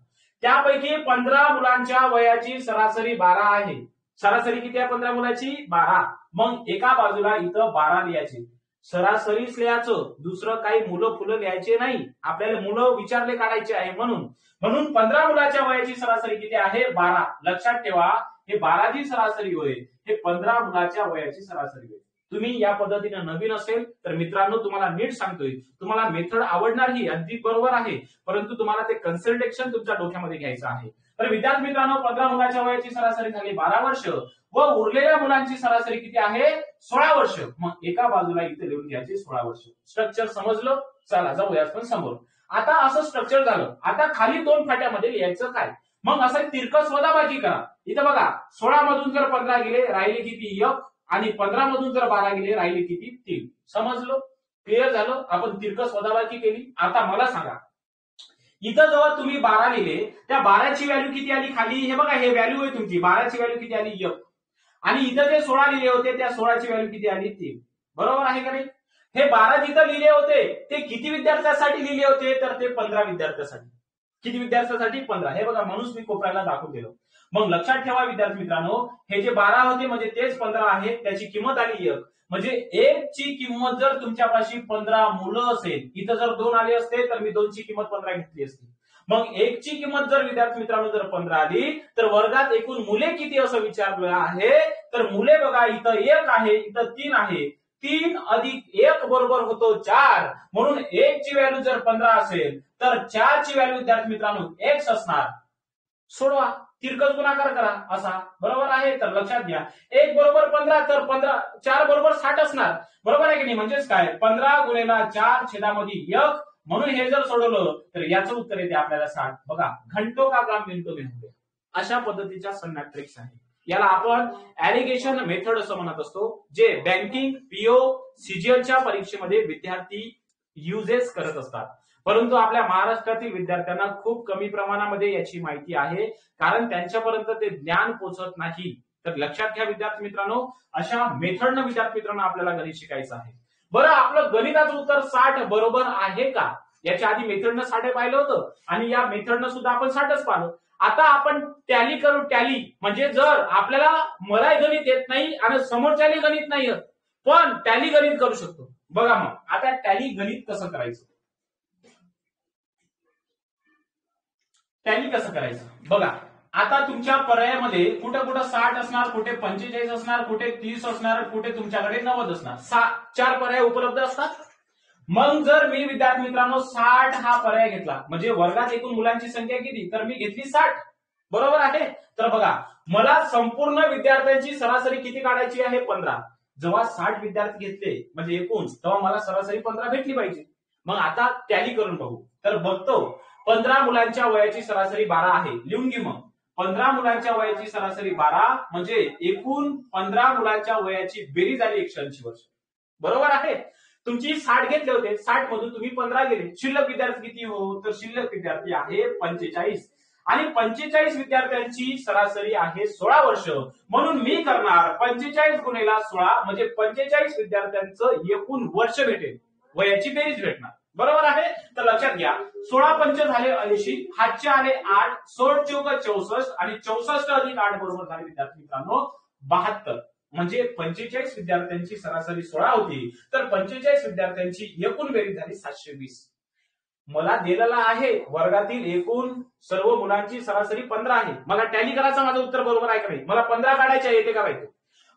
त्यापैकी 15 मुलांच्या वयाची सरासरी 12 आहे. सरासरी किती आहे 15 मुलाची? 12. मग एका बाजूला इथं 12 लिहायचे. सरासरीच लिहायचं, दुसरं काही मुलं फुलं लिहायचे नाही. आपल्याला मुलं विचारले काढायचे आहे म्हणून 15 मुलाच्या वयाची सरासरी किती आहे? 12. लक्षात ठेवा हे 12 ची सरासरी होय, हे 15 मुलाच्या वयाची सरासरी होय. तुम्ही या पद्धतीने नवीन असेल तर मित्रांनो तुम्हाला नीट सांगतोय, तुम्हाला मेथड आवडणार ही अगदी बरोबर आहे, परंतु तुम्हाला ते कन्सल्टेशन तुमच्या डोक्यामध्ये घ्यायचं आहे. तर विद्यार्थी मित्रांनो 15 मुलाच्या वयाची सरासरी झाली 12 वर्ष व उरलेल्या मुलांची सरासरी किती आहे? 16 वर्ष. मग एका बाजूला इथे लिहून घ्यायचे 16 वर्ष. स्ट्रक्चर समजलं? चला जाऊया आपण समोर. आता असं स्ट्रक्चर झालं. आता खाली 2 फाट्यामध्ये लिहायचं काय? मग असं तिरकस वजाबाकी करा. इथं बघा 16 मधून जर 15 गेले राहिले किती? 1 आणि 15 मधून जर 12 गेले राहिले किती? 3. समजलं? क्लिअर झालं? आपण तिरकस वजाबाकी केली. आता मला सांगा इथं जेव्हा तुम्ही 12 लिहिले त्या 12ची व्हॅल्यू किती आली खाली? हे बघा हे व्हॅल्यू आहे तुमची. 12ची व्हॅल्यू किती आली? 1. आणि इथं जे 16 लिहिले होते त्या 16ची व्हॅल्यू किती आली? 3. बरोबर आहे का नाही? हे 12 जिथं लिहिले होते ते किती विद्यार्थ्यांसाठी लिहिले होते? तर ते 15 विद्यार्थ्यांसाठी. किती विद्यार्थ्यांसाठी 15. हे बघा म्हणून मी कोपऱ्याला दाखवून दिलं. मग लक्षात ठेवा विद्यार्थी मित्रांनो, हे जे 12 होते म्हणजे तेच 15 आहे, त्याची किंमत आली 1. म्हणजे 1 ची किंमत जर तुमच्यापाशी 15 मुलं असेल, इथं जर 2 आले असते तर मी 2 ची किंमत 15 घेतली असती. मग 1 ची किंमत जर विद्यार्थी मित्रांनो जर 15 आली तर वर्गात एकूण मुले किती असं विचारलं आहे. तर मुले बघा इथं 1 आहे, इथं 3 आहे. 3 अधिक 1 बरोबर होतो 4. म्हणून 1 ची व्हॅल्यू जर 15 असेल तर 4 ची व्हॅल्यू विद्यार्थी मित्रांनो x असणार. सोडवा, तिरकस गुणाकार करा असा. बरोबर आहे. तर लक्षात घ्या 1 बरोबर 15 तर 15 4 बरोबर 60 असणार. बरोबर आहे की नाही. म्हणजेच काय 15 गुणिले 4 छेदामध्ये 1. म्हणून हे जर सोडवलं तर याचं उत्तर येते आपल्याला 60. बघा घंटो का काम मिनिटो में होते. अशा पद्धतीच्या संज्ञा ट्रिक्स आहे. याला आपण ऍलिगेशन मेथड असं म्हणत असतो, जे बँकिंग, पीओ, सीजीएलच्या परीक्षेमध्ये विद्यार्थी युजेस करत असतात. परंतु आपल्या महाराष्ट्रातील विद्यार्थ्यांना खूप कमी प्रमाणामध्ये याची माहिती आहे, कारण त्यांच्यापर्यंत ते ज्ञान पोहोचत नाही. तर लक्षात घ्या विद्यार्थी मित्रांनो, अशा मेथडनं विद्यार्थी मित्रांनो आपल्याला गणित शिकायचं आहे. बरं, आपलं गणिताचं उत्तर 60 बरोबर आहे का? याच्या आधी मेथडनं 60 पाहिलं होतं आणि या मेथडनं सुद्धा आपण 60च पाहिलं. आता आपण टॅली करू. टॅली म्हणजे जर आपल्याला मला गणित येत नाही आणि समोरच्याला गणित नाही येत, पण टॅली गणित करू शकतो. बघा मग आता टॅली गणित कसं करायचं. टॅली कसं करायचं बघा. आता तुमच्या पर्यायामध्ये कुठं कुठं 60 असणार, कुठे 45 असणार, कुठे 30 असणार, कुठे तुमच्याकडे 90 असणार. 4 पर्याय उपलब्ध असतात. मग जर मी विद्यार्थी मित्रांनो 60 हा पर्याय घेतला, म्हणजे वर्गात एकूण मुलांची संख्या किती, तर मी घेतली 60. बरोबर आहे. तर बघा मला संपूर्ण विद्यार्थ्यांची सरासरी किती काढायची आहे 15. जेव्हा 60 विद्यार्थी घेतले म्हणजे एकूण, तेव्हा मला सरासरी 15 भेटली पाहिजे. मग आता टॅली करून बघू. तर बघतो 15 मुलांच्या वयाची सरासरी 12 आहे. लिहून घे. मग 15 मुलांच्या वयाची सरासरी 12 म्हणजे एकूण 15 मुलांच्या वयाची बेरीज झाली 180 वर्ष. बरोबर आहे. तुमची 60 घेतले होते, 60 मधून तुम्ही 15 गेले, शिल्लक विद्यार्थी किती हो, तर शिल्लक विद्यार्थी आहे 45. आणि 45 विद्यार्थ्यांची सरासरी आहे 16 वर्ष. म्हणून मी करणार 45 गुणिले 16 म्हणजे 45 विद्यार्थ्यांचं एकूण वर्ष भेटेल, वयाची बेरीज भेटणार. बरोबर आहे. तर लक्षात घ्या 16 पंच झाले 80, हातचे आले 8, 16 चौक 64 आणि 64 अधिक 8 बरोबर झाले विद्यार्थी मित्रांनो 72. म्हणजे 45 विद्यार्थ्यांची सरासरी 16 होती, तर 45 विद्यार्थ्यांची एकूण बेरीज झाली 720. मला दिलेला आहे वर्गातील एकूण सर्व मुलांची सरासरी 15 आहे. मला टॅली करायचं, माझं उत्तर बरोबर आहे का नाही, मला 15 काढायचे येते का माहिती.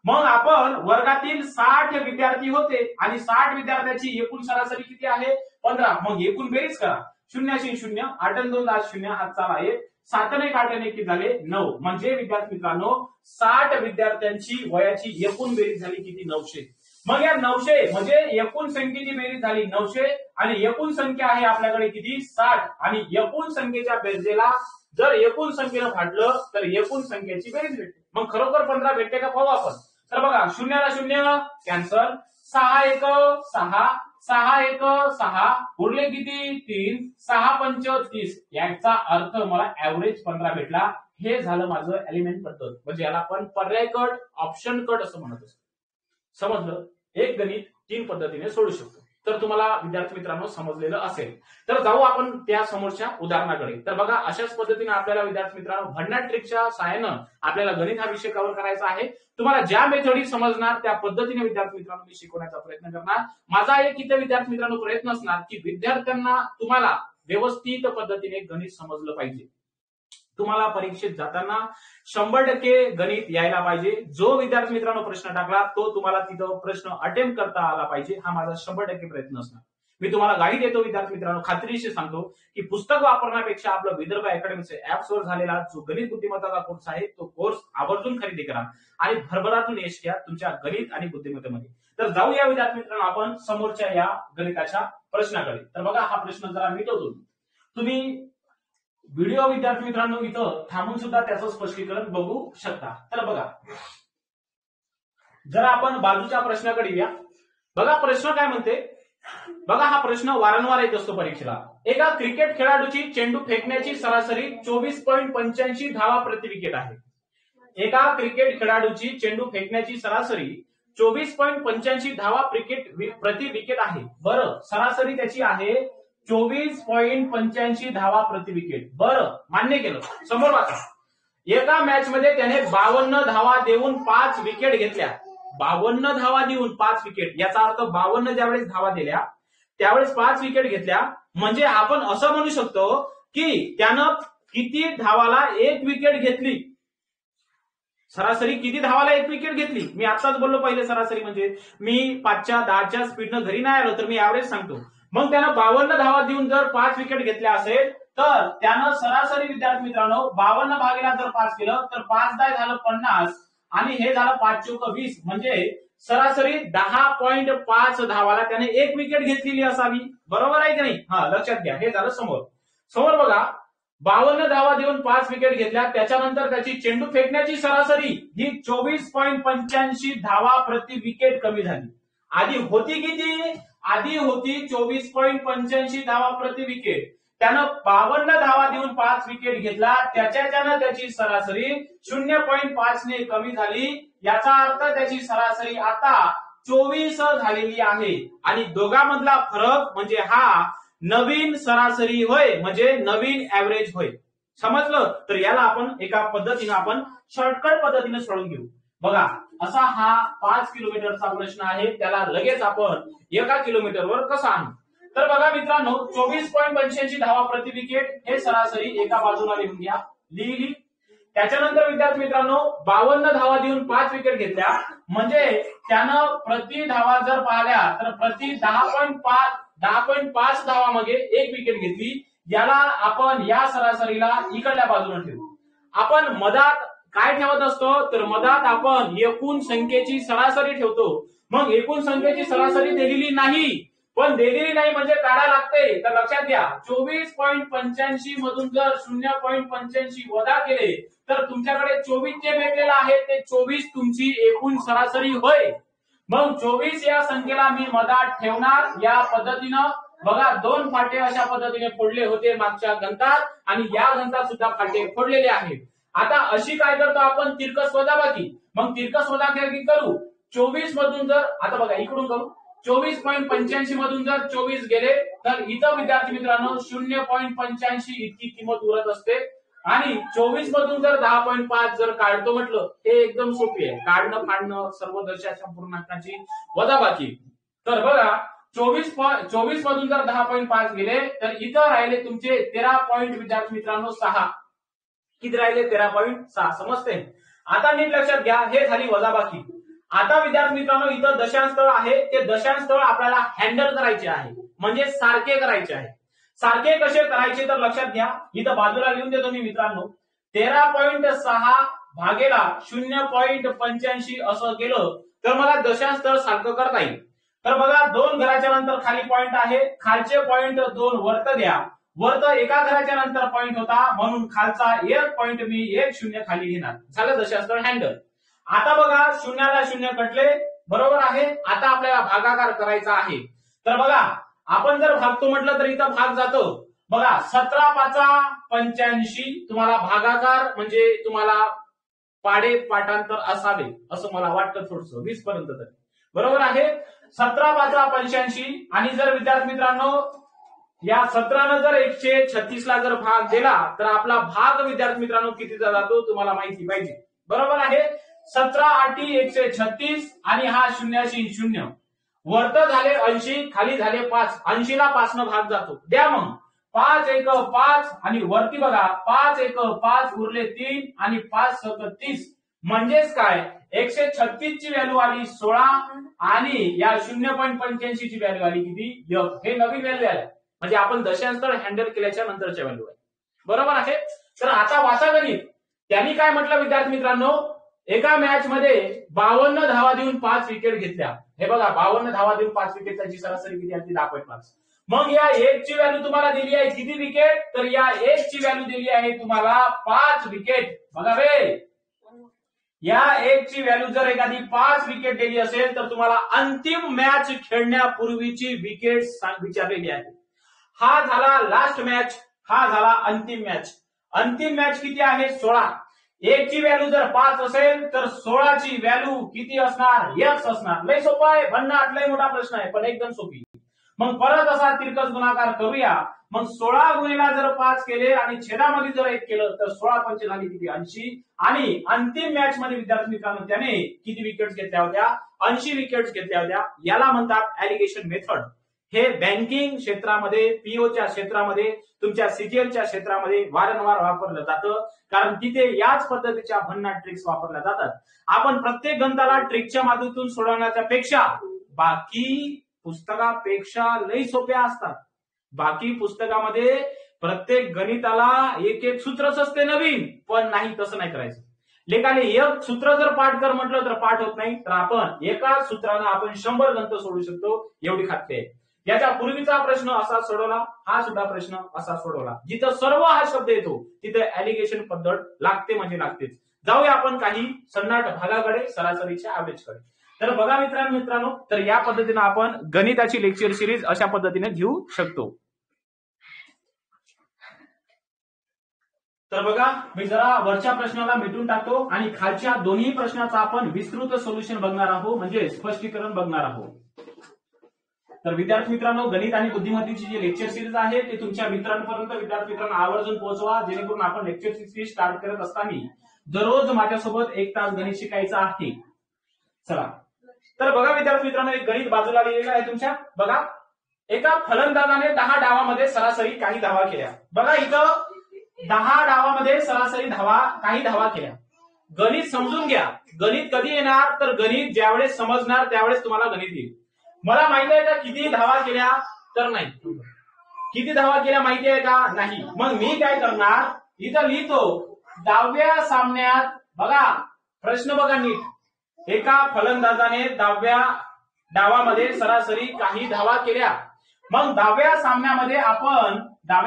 मग आपण वर्गातील 60 विद्यार्थी होते आणि 60 विद्यार्थ्यांची एकूण सरासरी किती आहे 15. मग एकूण बेरीज करा. 0 0 8 2 10 0 हात चाला 1 7 1 8 1 किती झाले 9. म्हणजे विद्यार्थी मित्रांनो 60 विद्यार्थ्यांची वयाची एकूण बेरीज झाली किती 900. मग या 900 म्हणजे एकूण संख्येची बेरीज झाली 900 आणि एकूण संख्या आहे आपल्याकडे किती 60 आणि एकूण संख्येच्या बेरजेला जर एकूण संख्येनं फाटलं तर एकूण संख्येची बेरीज भेटते. मग खरोखर 15 भेटते का पाहू आपण. तर बघा 0 ला 0 कॅन्सल, 6 1 6, 6 1 6 उरले किती 3, 6 5 30. याचा अर्थ मला ऍव्हरेज 15 भेटला. हे झालं माझं एलिमेंट पद्धत, म्हणजे याला आपण पर्याय कट, ऑप्शन कट असं म्हणत असतो. समजलं. एक गणित 3 पद्धतीने सोडू शकतो. तर तुम्हाला विद्यार्थी मित्रांनो समजलेलं असेल. तर जाऊ आपण त्या समोरच्या उदाहरणाकडे. तर बघा अशाच पद्धतीने आपल्याला विद्यार्थी मित्रांनो भन्नाट ट्रिकच्या सहाय्यानं आपल्याला गणित हा विषय कव्हर करायचा आहे. तुम्हाला ज्या मेथडी समजणार त्या पद्धतीने विद्यार्थी मित्रांनो मी शिकवण्याचा प्रयत्न करणार. माझा एक इथे विद्यार्थी मित्रांनो प्रयत्न असणार की विद्यार्थ्यांना तुम्हाला व्यवस्थित पद्धतीने गणित समजलं पाहिजे. तुम्हाला परीक्षेत जाताना 100% गणित यायला पाहिजे. जो विद्यार्थी मित्रांनो प्रश्न टाकला तो तुम्हाला तिथं प्रश्न अटेम्प्ट करता आला पाहिजे. हा माझा 100% प्रयत्न असणार. मी तुम्हाला गाईड देतो विद्यार्थी मित्रांनो, खात्रीशीर सांगतो की पुस्तक वापरण्यापेक्षा आपलं विदर्भ अकॅडमीच्या ऍप्सवर झालेला जो गणित बुद्धिमत्ताचा कोर्स आहे तो कोर्स आवर्जून खरेदी करा आणि भरभरातून यश घ्या तुमच्या गणित आणि बुद्धिमत्तेमध्ये. तर जाऊया विद्यार्थी मित्रांनो आपण समोरच्या या गणिताच्या प्रश्नाकडे. तर बघा हा प्रश्न जरा मिटवतो. तुम्ही व्हिडिओ विद्यार्थी मित्रांनो इथं थांबून सुद्धा त्याचं स्पष्टीकरण बघू शकता. तर बघा जरा आपण बाजूच्या प्रश्नाकडे येऊया. बघा प्रश्न काय म्हणते. बघा हा प्रश्न वारंवार येत असतो परीक्षेला. एका क्रिकेट खेळाडूची चेंडू फेकण्याची सरासरी 24.85 धावा प्रति विकेट आहे. एका क्रिकेट खेळाडूची चेंडू फेकण्याची सरासरी 24.85 धावा प्रति विकेट आहे. बरं सरासरी त्याची आहे 24.85 धावा प्रति विकेट. बरं, मान्य केलं. समोर वाचा. एका मॅच मध्ये त्याने 52 धावा देऊन 5 विकेट घेतल्या. 52 धावा देऊन 5 विकेट, याचा अर्थ 52 ज्यावेळेस धावा दिल्या त्यावेळेस 5 विकेट घेतल्या. म्हणजे आपण असं म्हणू शकतो की त्यानं किती धावाला 1 विकेट घेतली, सरासरी किती धावाला 1 विकेट घेतली. मी आताच बोललो पहिले सरासरी म्हणजे मी 5च्या 10च्या स्पीडनं घरी नाही आलो तर मी ऍव्हरेज सांगतो. मग त्यानं 52 धावा देऊन जर 5 विकेट घेतल्या असेल तर त्यानं सरासरी विद्यार्थी मित्रांनो 52 भागीला जर 5 केलं तर 5 × 10 झालं 50 आणि हे झालं 5 × 4 = 20. म्हणजे सरासरी 10.5 धावाला त्याने 1 विकेट घेतलेली असावी. बरोबर आहे की नाही? हा, लक्षात घ्या. हे झालं समोर. समोर बघा, 52 धावा देऊन 5 विकेट घेतल्या. त्याच्यानंतर त्याची चेंडू फेकण्याची सरासरी ही 24.85 धावा प्रति विकेट कमी झाली. आधी होती किती? आधी होती 24.85 धावा प्रति विकेट. त्यानं 52 धावा देऊन 5 विकेट घेतला. त्याच्यानं त्याची सरासरी 0.5 ने कमी झाली. याचा अर्थ त्याची सरासरी आता 24 झालेली आहे. आणि दोघांमधला फरक म्हणजे हा नवीन सरासरी होय, म्हणजे नवीन ऍव्हरेज होय. समजलं? तर याला आपण एका पद्धतीने आपण शॉर्टकट पद्धतीने सोडून घेऊ. बघा, असा हा 5 किलोमीटरचा प्रश्न आहे. त्याला लगेच आपण 1 किलोमीटरवर कसा आणू? तर बघा मित्रांनो, 24.85 धावा प्रति विकेट हे सरासरी एका बाजूला लिहून घ्या. लिहिली. त्याच्यानंतर विद्यार्थी मित्रांनो 52 धावा देऊन 5 विकेट घेतल्या. म्हणजे त्यानं प्रति धावा जर पाहिल्या तर प्रति 10.5 धावा मागे 1 विकेट घेतली. याला आपण या सरासरीला इकडल्या बाजूला ठेवू. आपण मधात काय ठेवत असतो? तर मधात आपण एकूण संख्येची सरासरी ठेवतो. मग एकूण संख्येची सरासरी दिलेली नाही, पण दिलेली नाही म्हणजे काढायला लागते. तर लक्षात घ्या, 24.85 मधून जर 0.85 वजा केले तर तुमच्याकडे 24 जे भेटलेलं आहे ते 24 तुमची एकूण सरासरी होय. मग 24 या संख्येला मी मधात ठेवणार. या पद्धतीनं बघा, 2 फाटे अशा पद्धतीने फोडले होते मागच्या गणितात आणि या गणितात सुद्धा फाटे फोडलेले आहेत. आता अशी काय करतो आपण? तिरकस वजाबाकी. मग तिरकस वजाबाकी करू. 24 मधून जर आता बघा इकडून करू, 24.85 मधून जर 24 गेले तर इथं विद्यार्थी मित्रांनो 0.85 इतकी किंमत उरत असते. आणि 24 मधून जर 10.5 जर काढतो म्हटलं, हे एकदम सोपी आहे. काढणं फाडणं सर्व दशांश पूर्णांकाची वजाबाकी. तर बघा, 24 मधून जर 10.5 गेले तर इथं राहिले तुमचे 13 विद्यार्थी मित्रांनो 6. किती राहिले? 13.6. समजते? आता नीट लक्षात घ्या, हे झाली वजाबाकी. आता विद्यार्थी मित्रांनो इथं दशांश स्थळ आहे. ते दशांश स्थळ आपल्याला हँडल करायचे आहे, म्हणजे सारखे करायचे आहे. सारखे कसे करायचे तर लक्षात घ्या, इथं बाजूला लिहून देतो मी मित्रांनो. 13.6 भागेला 0.85 असं केलं तर मला दशांश स्थळ सारखं करता येईल. तर बघा, 2 घराच्या नंतर खाली पॉइंट आहे. खालचे पॉइंट 2 वरत द्या. वरत एका घराच्या नंतर पॉइंट होता म्हणून खालचा 1 पॉइंट मी 1 0 खाली घेणार. झालं दशांश स्थळ हँडल. आता बघा, 0ला 0 कटले. बरोबर आहे. आता आपल्याला भागाकार करायचा आहे. तर बघा, आपण जर भागतो म्हटलं तर इथं भाग जातो. बघा, 17×5 तुम्हाला भागाकार म्हणजे तुम्हाला पाडे पाठांतर असावे असं मला वाटतं थोडंसं 20 पर्यंत तरी. बरोबर आहे. 17×5 आणि जर विद्यार्थी मित्रांनो या 17 जर 136 ला जर भाग दिला तर आपला भाग विद्यार्थी मित्रांनो कितीचा जातो तुम्हाला माहिती पाहिजे. बरोबर आहे. 17×8 136 आणि हा 0 वरत झाले 80, खाली झाले 5. 80ला 5 न भाग जातो. द्या मग 5 1 5 आणि वरती बघा 5 1 5 उरले 3 आणि 5 7 30. म्हणजेच काय, 136 ची व्हॅल्यू आली 16 आणि या 0.85 ची व्हॅल्यू आली किती? 1. हे नवीन व्हॅल्यू आहे, म्हणजे आपण दशांश स्थळ हँडल केल्याच्या नंतरच्या व्हॅल्यू आहे. बरोबर आहे. तर आता वाचा गणित. त्यांनी काय म्हटलं विद्यार्थी मित्रांनो, एका मॅच मध्ये 52 धावा देऊन 5 विकेट घेतल्या. हे बघा, 52 धावा देऊन 5 विकेट, त्याची सरासरी किती आली? 10.5. मग या 1 ची व्हॅल्यू तुम्हाला दिली आहे किती विकेट? तर या 1 ची व्हॅल्यू दिली आहे तुम्हाला 5 विकेट. बघा बे, या 1 ची व्हॅल्यू जर एखादी 5 विकेट दिली असेल तर तुम्हाला अंतिम मॅच खेळण्यापूर्वीची विकेट विचारलेली आहे. हा झाला लास्ट मॅच, हा झाला अंतिम मॅच. अंतिम मॅच किती आहे? 16. 1 ची व्हॅल्यू जर 5 असेल तर 16 ची व्हॅल्यू किती असणार? X असणार. लय सोपं आहे, भन्नाट लय मोठा प्रश्न आहे पण एकदम सोपी. मग परत असा तिरकस गुणाकार करूया. मग 16 गुणिला जर 5 केले आणि छेदामध्ये जर 1 केलं तर 16 पंचे झाली किती 80. आणि अंतिम मॅच मध्ये विद्यार्थी मित्रांनो त्याने किती विकेट्स घेतल्या होत्या 80 विकेट्स घेतल्या होत्या. याला म्हणतात ऍलिगेशन मेथड. हे बँकिंग क्षेत्रामध्ये, पीओच्या क्षेत्रामध्ये, तुमच्या सीजीएलच्या क्षेत्रामध्ये वारंवार वापरलं जातं, कारण तिथे याच पद्धतीच्या भन्नाट ट्रिक्स वापरल्या जातात. आपण प्रत्येक गणिताला ट्रिकच्या माध्यमातून सोडवण्याच्या पेक्षा बाकी पुस्तकापेक्षा लई सोप्या असतात. बाकी पुस्तकामध्ये प्रत्येक गणिताला एक एक सूत्रच असते नवीन, पण नाही तसं नाही करायचं. लेखाने एक सूत्र जर पाठ कर म्हटलं तर पाठ होत नाही, तर आपण एका सूत्रानं आपण 100 गणित सोडू शकतो एवढी खात्री आहे. याच्या पूर्वीचा प्रश्न असा सोडवला, हा सुद्धा प्रश्न असा सोडवला. जिथं सर्व हा शब्द येतो तिथे ऍलिगेशन पद्धत लागते म्हणजे लागतेच. जाऊया आपण काही सन्नाट भागाकडे, सरासरीच्या ऍव्हरेजकडे. तर बघा मित्रांनो, तर या पद्धतीने आपण गणिताची लेक्चर सिरीज अशा पद्धतीने घेऊ शकतो. तर बघा, मी जरा वरच्या प्रश्नाला मिटून टाकतो आणि खालच्या दोन्ही प्रश्नाचा आपण विस्तृत सोल्युशन बघणार आहोत, म्हणजे स्पष्टीकरण बघणार आहोत. तर विद्यार्थी मित्रांनो, गणित आणि बुद्धिमत्तेची जी लेक्चर सिरीज आहे ते तुमच्या मित्रांपर्यंत, विद्यार्थी मित्रांना आवर्जून पोहोचवा, जेणेकरून आपण लेक्चर सिरीज स्टार्ट करत असताना दररोज माझ्यासोबत 1 तास गणित शिकायचं आहे. चला, तर बघा विद्यार्थी मित्रांनो, एक गणित बाजूला लिहिलेलं आहे तुमच्या. बघा, एका फलंदाजाने 10 डावामध्ये सरासरी काही धावा केल्या. बघा इथं 10 डावामध्ये सरासरी काही धावा केल्या. गणित समजून घ्या. गणित कधी येणार, तर गणित ज्यावेळेस समजणार त्यावेळेस तुम्हाला गणित येईल. मला माहिती आहे का किती धावा केल्या, तर नाही. किती धावा केल्या माहिती आहे का, नाही. मग मी काय करणार, इथं लिहितो 10व्या सामन्यात. बघा प्रश्न बघा नीट. एका फलंदाजाने 10व्या डावामध्ये सरासरी काही धावा केल्या. मग 10व्या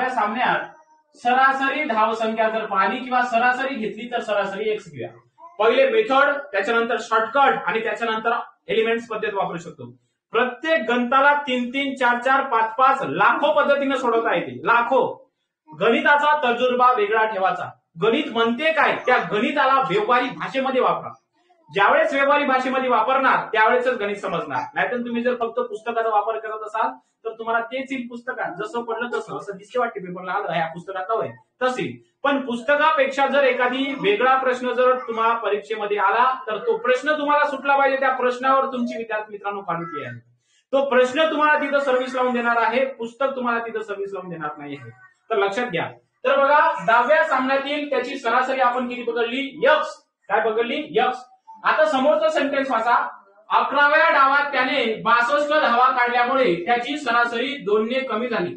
सामन्यात सरासरी धावसंख्या जर पाहिली किंवा सरासरी घेतली तर सरासरी एक्स घेऊया. पहिले मेथड, त्याच्यानंतर शॉर्टकट आणि त्याच्यानंतर एलिमेंट्स पद्धत वापरू शकतो. प्रत्येक गणिताला 3-3, 4-4, 5-5 लाखो पद्धतीने सोडवता येते. लाखो. गणिताचा तजुर्बा वेगळा ठेवायचा. गणित म्हणते काय त्या गणिताला व्यवहारिक भाषेमध्ये वापरा. ज्यावेळेस व्यवहारिक भाषेमध्ये वापरणार त्यावेळेस गणित समजणार. नाहीतर तुम्ही जर फक्त पुस्तकाचा वापर करत असाल तर तुम्हाला तेच येईल पुस्तकात, जसं पडलं तसं, असं दिसते वाटते पेपरला आलं ह्या पुस्तकात होय तसे. पण पुस्तकापेक्षा जर एखादी वेगळा प्रश्न जर तुम्हाला परीक्षेमध्ये आला तर तो प्रश्न तुम्हाला सुटला पाहिजे. त्या प्रश्नावर तुमची विद्यार्थी मित्रांनो क्वालिटी आहे. तो प्रश्न तुम्हाला तिथं सर्व्हिस लावून देणार आहे, पुस्तक तुम्हाला तिथं सर्व्हिस लावून देणार नाही आहे. तर लक्षात घ्या. तर बघा 10व्या सामन्यातील त्याची सरासरी आपण किती पकडली, एक्स. काय पकडली, एक्स. आता समोरचा सेंटेन्स वाचा. 11व्या डावात त्याने 62 धावा काढल्यामुळे त्याची सरासरी 2 ने कमी झाली.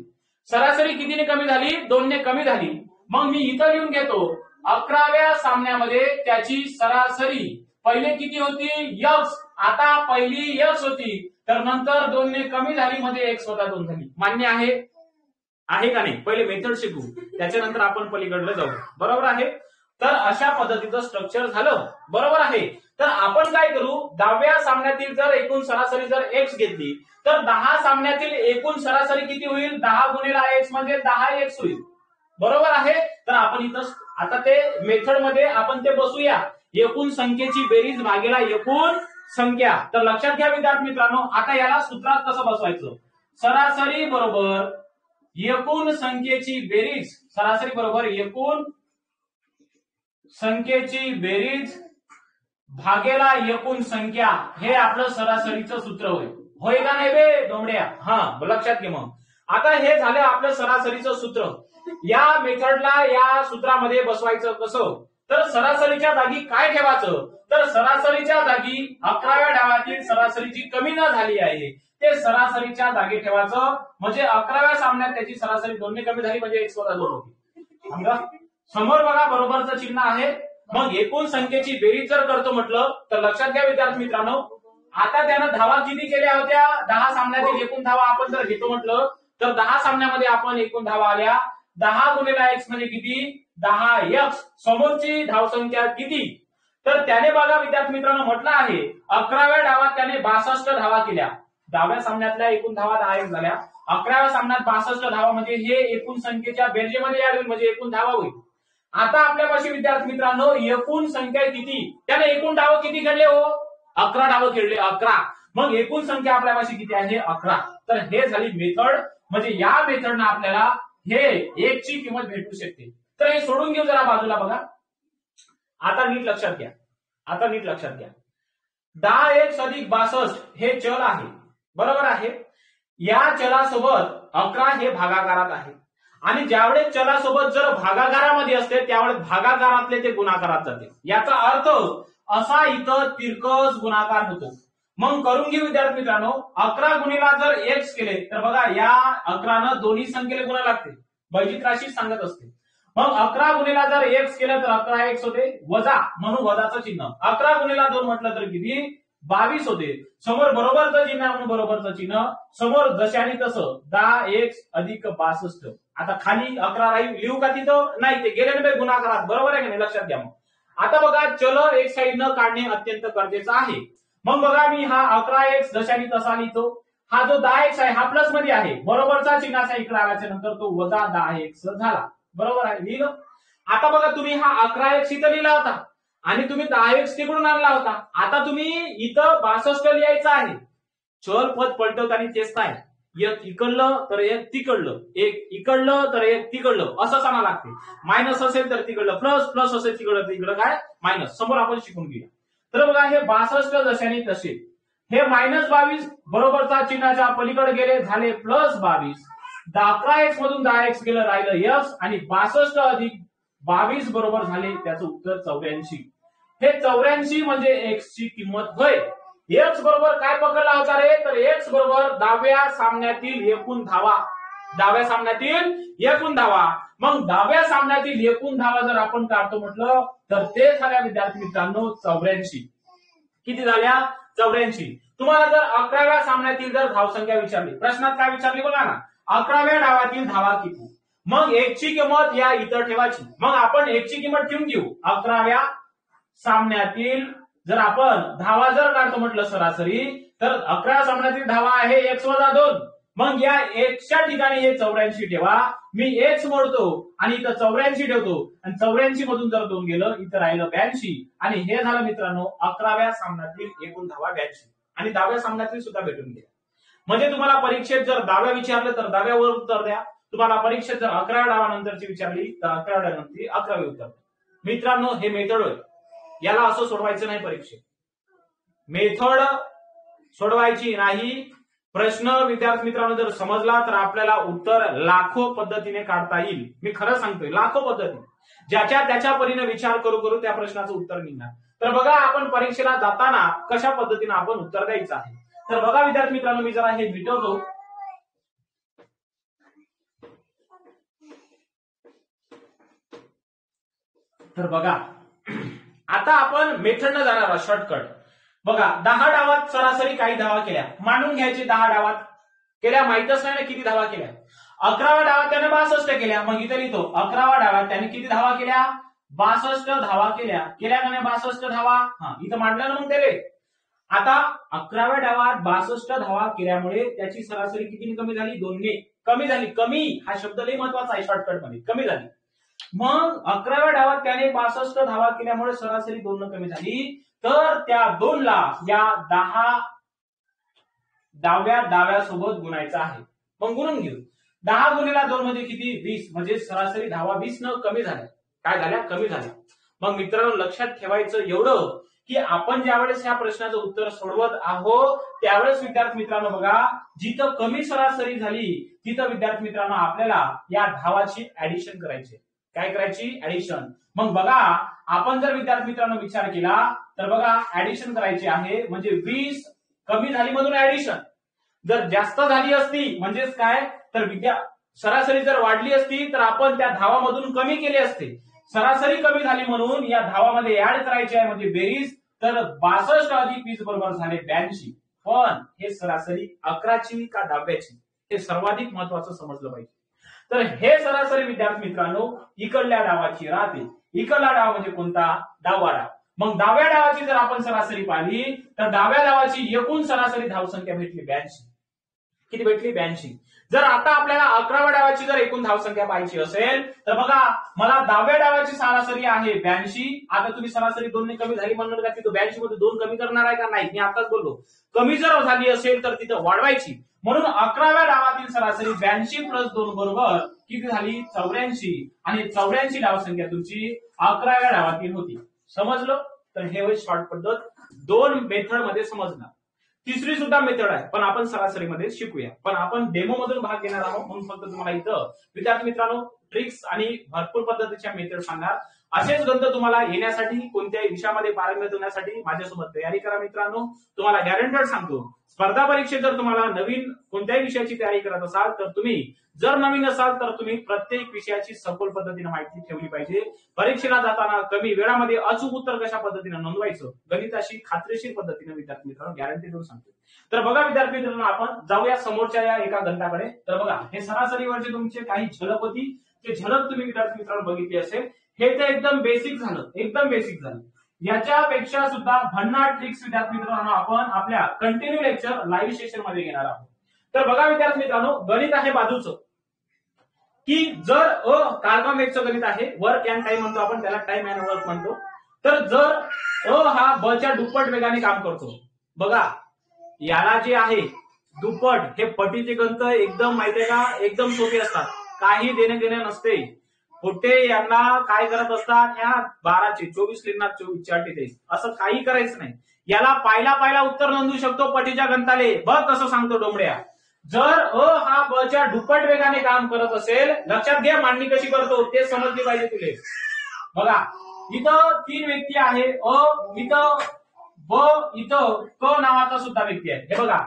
सरासरी कितीने कमी झाली, 2 ने कमी झाली. मग मी इथं लिहून घेतो 11व्या सामन्यामध्ये त्याची सरासरी पहिले किती होती, एक्स. आता पहिली एक्स होती, तर नंतर 2 ने कमी झाली म्हणजे एक्स स्वतः 2 झाली. मान्य आहे का नाही. पहिले मेथड शिकू, त्याच्यानंतर आपण पलीकडे जाऊ. बरोबर आहे. तर अशा पद्धतीचं स्ट्रक्चर झालं. बरोबर आहे. तर आपण काय करू, 10व्या सामन्यातील जर एकूण सरासरी जर एक्स घेतली तर 10 सामन्यातील एकूण सरासरी किती होईल, 10 गुणिला एक्स म्हणजे 10 एक्स होईल. बरोबर आहे. तर आपण इथं आता ते मेथड मध्ये आपण ते बसूया. एकूण संख्येची बेरीज भागेला एकूण संख्या. तर लक्षात घ्या विद्यार्थी मित्रांनो, आता याला सूत्रात कसं बसवायचं. सरासरी बरोबर एकूण संख्येची बेरीज, सरासरी बरोबर एकूण संख्येची बेरीज भागेला एकूण संख्या, हे आपलं सरासरीचं सूत्र होय का नाही बे डोंबड्या. हा लक्षात घे. मग आता हे झालं आपलं सरासरीचं सूत्र. या मेथडला या सूत्रामध्ये बसवायचं कसं, तर सरासरीच्या जागी काय ठेवायचं, तर सरासरीच्या जागी 11व्या डावातील सरासरी जी कमी न झाली आहे ते सरासरीच्या जागी ठेवायचं. म्हणजे 11व्या सामन्यात त्याची सरासरी 2 ने कमी झाली म्हणजे एक स्वतः 2 होती. समोर बघा बरोबरचं चिन्ह आहे. मग एकूण संख्येची बेरीज जर करतो म्हटलं तर लक्षात घ्या विद्यार्थी मित्रांनो, आता त्यानं धावा किती केल्या होत्या, 10 सामन्यातील एकूण धावा आपण जर घेतो म्हटलं तर 10 सामन्यामध्ये आपण एकूण धावा आल्या 10 गुणिला एक्स म्हणजे किती, 10 एक्स. समोरची धावसंख्या किती, तर त्याने बघा विद्यार्थी मित्रांनो म्हटलं आहे 11व्या डावात त्याने 62 धावा केल्या. 10व्या सामन्यातल्या एकूण धावा 10 एक्स झाल्या. 11व्या सामन्यात 62 धावा म्हणजे हे एकूण संख्येच्या बेरजेमध्ये ऍड होईल म्हणजे एकूण धावा होईल. आता आपल्यापाशी विद्यार्थी मित्रांनो एकूण संख्या किती, त्याने एकूण डाव किती खेळले हो, 11 डाव खेळले. 11 मग एकूण संख्या आपल्यापाशी किती आहे 11. तर हे झाली मेथड, म्हणजे या मेथडनं आपल्याला हे 1 ची किंमत भेटू शकते. तर हे सोडून घेऊ जरा बाजूला बघा. आता नीट लक्षात घ्या, 10x अधिक 62 हे चल आहे, बरोबर आहे. या चलासोबत 11 हे भागाकारात आहे आणि ज्यावेळेस चलासोबत जर भागाकारामध्ये असते त्यावेळेस भागाकारातले ते गुणाकारात जाते. याचा अर्थ असा इथं तिरकस गुणाकार होतो. मग करून घेऊ विद्यार्थी मित्रांनो. 11 गुणिला जर x केले तर बघा या 11 दोन्ही संख्येला गुणा लागते, बैजिक राशी सांगत असते. मग 11 गुणिला जर x केलं तर 11x होते, वजा म्हणून वजाचं चिन्ह. 11 गुणिला 2 म्हटलं तर किती 22 होते. समोर बरोबरचं चिन्ह म्हणून बरोबरचं चिन्ह, समोर जशाने तसं 10x अधिक 62. आता खाली 11 राहील, लिहू का तिथं नाही, ते गेले ना गुणाकारात, बरोबर आहे की नाही, लक्षात घ्या. मग आता बघा चल एक साईडनं काढणे अत्यंत गरजेचं आहे. मग बघा मी हा 11x जशाने तसा लिहितो. हा जो 10x आहे हा प्लस मध्ये आहे, बरोबरचा चिन्हाचा इकडे आल्याच्या नंतर तो वजा 10x झाला, बरोबर आहे, लिहिलं. आता बघा तुम्ही हा 11x इथं लिहिला होता आणि तुम्ही 10x तिकडून आणला होता. आता तुम्ही इथं 62 लिहायचं आहे. चल पद पलटवताना तेच काय, एक इकडलं तर एक तिकडलं, एक इकडलं तर एक तिकडलं असं सांगा लागते. मायनस असेल तर तिकडलं प्लस, प्लस असेल तिकडं काय मायनस. समोर आपण शिकून घेऊया. तर बघा हे 62 जशाने तसे, हे -22 बरोबरचा चिन्हाच्या पलीकडे गेले, झाले +22. 11x मधून 10x गेलं, राहिलं x आणि 62 अधिक 22 बरोबर झाले त्याचं उत्तर 84. हे 84 म्हणजे x ची किंमत होय. x बरोबर काय पकडला होता रे, तर x बरोबर 10व्या सामन्यातील एकूण धावा, 10व्या सामन्यातील एकूण धावा. मग 10व्या सामन्यातील एकूण धावा जर आपण काढतो म्हटलं तर ते झाल्या विद्यार्थी मित्रांनो 84. किती झाल्या 84. तुम्हाला जर 11व्या सामन्यातील जर धावसंख्या विचारली, प्रश्नात काय विचारली बघा ना, 11व्या डावातील धावा किती. मग 1 ची किंमत या इथं ठेवायची. मग आपण 1 ची किंमत ठेवून घेऊ. 11व्या सामन्यातील जर आपण धावा जर काढतो म्हटलं सरासरी, तर 11 सामन्यातील धावा आहे x - 2. मग या एक्सच्या ठिकाणी हे 84 ठेवा. मी x मोडतो आणि इथं 84 ठेवतो आणि 84 मधून जर 2 गेलं इथं राहिलं 82 आणि हे झालं मित्रांनो 11व्या सामन्यातील एकूण धावा 82 आणि 10व्या सामन्यातील सुद्धा भेटून घ्या. म्हणजे तुम्हाला परीक्षेत जर 10व्या विचारलं तर 10व्यावर उत्तर द्या. तुम्हाला परीक्षेत जर 11व्या डावानंतरची विचारली तर 11व्या नंतर 11वे उत्तर. मित्रांनो हे मेथड होय, याला असं सोडवायचं नाही परीक्षेत. मेथड सोडवायची नाही. प्रश्न विद्यार्थी मित्रांनो जर समजला तर आपल्याला उत्तर लाखो पद्धतीने काढता येईल. मी खरं सांगतोय, लाखो पद्धतीने, ज्याच्या त्याच्या परीने विचार करू करू त्या प्रश्नाचं उत्तर निघणार. तर बघा आपण परीक्षेला जाताना कशा पद्धतीने आपण उत्तर द्यायचं आहे. तर बघा विद्यार्थी मित्रांनो मी जरा हे मिटवतो. तर बघा आता आपण मेथडनं जाणार आहोत, शॉर्टकट. बघा 10 डावात सरासरी काही धावा केल्या, मांडून घ्यायची. 10 डावात केल्या, माहितच नाही ना किती धावा केल्या. 11व्या डावात त्याने 62 केल्या. मग इथे लिहितो 11व्या डावात त्याने किती धावा केल्या, 62 धावा केल्या. केल्या का नाही 62 धावा, हा इथं मांडलं ना मग त्याने. आता 11व्या डावात 62 धावा केल्यामुळे त्याची सरासरी किती कमी झाली, 2 ने कमी झाली. कमी हा शब्द लई महत्वाचा आहे शॉर्टकट मध्ये, कमी झाली. मग 11व्या डावात त्याने 62 धावा केल्यामुळे सरासरी 2 न कमी झाली. तर त्या 2 ला या 10व्या डाव्यासोबत गुणायचं आहे. मग गुणून घेऊ. 10 गुणिला 2 म्हणजे किती 20, म्हणजे सरासरी धावा 20 न कमी झाल्या. काय झाल्या, कमी झाल्या. मग मित्रांनो लक्षात ठेवायचं एवढं की आपण ज्यावेळेस ह्या प्रश्नाचं उत्तर सोडवत आहोत त्यावेळेस विद्यार्थी मित्रांनो बघा जिथं कमी सरासरी झाली तिथं विद्यार्थी मित्रांनो आपल्याला या धावाची ऍडिशन करायची. काय करायची, ऍडिशन. मग बघा आपण जर विद्यार्थी मित्रांनो विचार केला तर बघा ऍडिशन करायची आहे. म्हणजे 20 कमी झाली म्हणून ऍडिशन, जर जास्त झाली असती म्हणजेच काय तर सरासरी जर वाढली असती तर आपण त्या धावामधून कमी केले असते. सरासरी कमी झाली म्हणून या धावामध्ये ऍड करायची आहे म्हणजे बेरीज. तर 62 अधिक 20 बरोबर झाले 82. पण हे सरासरी 11ची का 10व्याची हे सर्वाधिक महत्वाचं समजलं पाहिजे. तर हे सरासरी विद्यार्थी मित्रांनो इकडल्या डावाची राहते. इकडला डाव म्हणजे कोणता, 10वा डाव. मग 10व्या डावाची जर आपण सरासरी पाहिली तर 10व्या डावाची एकूण सरासरी धावसंख्या भेटली 82. किती भेटली, 82. जर आता आपल्याला 11व्या डावाची जर एकूण धावसंख्या पाहायची असेल तर बघा, मला 10व्या डावाची सरासरी आहे 82. आता तुम्ही सरासरी 2 ने कमी झाली म्हणून का तिथं 82 मध्ये 2 कमी करणार आहे का? नाही, मी आताच बोललो कमी जर झाली असेल तर तिथं वाढवायची. म्हणून 11व्या डावातील सरासरी 82 प्लस 2 बरोबर किती झाली? 84. आणि 84 डावसंख्या तुमची 11व्या डावातील होती. समजलं? तर हे होईल शॉर्ट पद्धत. 2 मेथड मध्ये समजणार. तिसरी सुद्धा मेथड आहे, पण आपण सरासरीमध्ये शिकूया. पण आपण डेमो मधून भाग घेणार आहोत म्हणून फक्त तुम्हाला इथं विद्यार्थी मित्रांनो ट्रिक्स आणि भरपूर पद्धतीच्या मेथड सांगणार. असेच गणित तुम्हाला येण्यासाठी, कोणत्याही विषयामध्ये पारंगत होण्यासाठी माझ्यासोबत तयारी करा मित्रांनो. तुम्हाला गॅरंटेड सांगतो, स्पर्धा परीक्षेत जर तुम्हाला नवीन कोणत्याही विषयाची तयारी करत असाल तर तुम्ही जर नवीन असाल तर तुम्ही प्रत्येक विषयाची सखोल पद्धतीने माहिती ठेवली पाहिजे. परीक्षेला जाताना कमी वेळामध्ये अचूक उत्तर कशा पद्धतीने नोंदवायचं गणिताशी खात्रीशीर पद्धतीने विद्यार्थी मित्रांनो गॅरंटी देऊन सांगतो. तर बघा विद्यार्थी मित्रांनो, आपण जाऊया समोरच्या या एका गणिताकडे. तर बघा, हे सरासरीवरचे तुमचे काही झलक होती, ते झलक तुम्ही विद्यार्थी मित्रांनो बघितली असेल. हे तर एकदम बेसिक झालं, एकदम बेसिक झालं. याच्यापेक्षा सुद्धा भन्नाट ट्रिक्स विद्यार्थी मित्रांनो आपण आपल्या कंटिन्यू लेक्चर लाईव्ह सेशन मध्ये घेणार आहोत. तर बघा विद्यार्थी मित्रांनो, गणित आहे बाजूचं की जर कार्बन वेगचं गणित आहे, वर्क अँड टाइम म्हणतो आपण त्याला, टाइम अँड वर्क म्हणतो. तर जर हा ब च्या दुप्पट वेगाने काम करतो, बघा याला जे आहे दुप्पट, हे पटीचे गणित एकदम माहितीये का, एकदम सोपे असतात, काही देणे घेणे नसते. कुठे यांना काय करत असतात, ह्या 12चे 24 लिहिणार, 24 च्या 23 असं काही करायचं नाही. याला पायला उत्तर नोंदवू शकतो पटीच्या गणिताले. बघ कसं सांगतो डोंबड्या, जर हा ब च्या दुप्पट वेगाने काम करत असेल, लक्षात घ्या मांडणी कशी करतो ते समजली पाहिजे तुले. बघा इथं 3 व्यक्ती आहे, इथं ब, इथं क नावाचा सुद्धा व्यक्ती आहे. हे बघा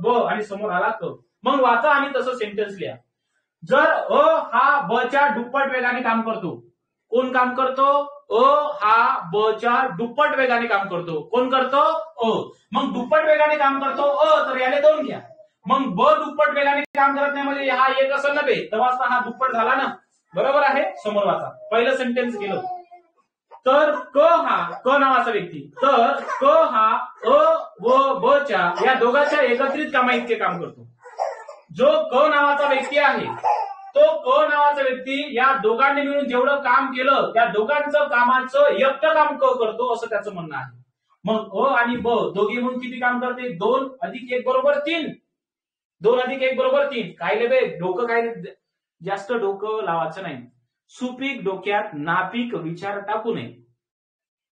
ब आणि समोर आला क. मग वाचा आणि तसं सेंटेन्स लिहा. जर हा ब च्या दुप्पट वेगाने काम करतो, कोण काम करतो? हा ब च्या दुप्पट वेगाने काम करतो. कोण करतो? मग दुप्पट वेगाने काम करतो तर याले 2 घ्या. मग ब दुप्पट वेगाने काम करत नाही म्हणजे हा 1 असं नव्हे, तेव्हा हा दुप्पट झाला ना, बरोबर आहे. समोर वाचा, पहिलं सेंटेन्स गेलं. तर क नावाचा व्यक्ती, तर क हा व ब च्या या दोघांच्या एकत्रित कामा इतके काम करतो. जो क नावाचा व्यक्ती आहे तो क नावाचा व्यक्ती या दोघांनी मिळून जेवढं काम केलं त्या दोघांचं कामाचं एकटं काम क करतो असं त्याचं म्हणणं आहे. मग आणि ब दोघे म्हणून किती काम करते? 2 अधिक 1 बरोबर 3. 2 अधिक 1 बरोबर 3. काय बे डोकं काय जास्त डोकं लावायचं नाही, सुपीक डोक्यात नापीक विचार टाकू नये.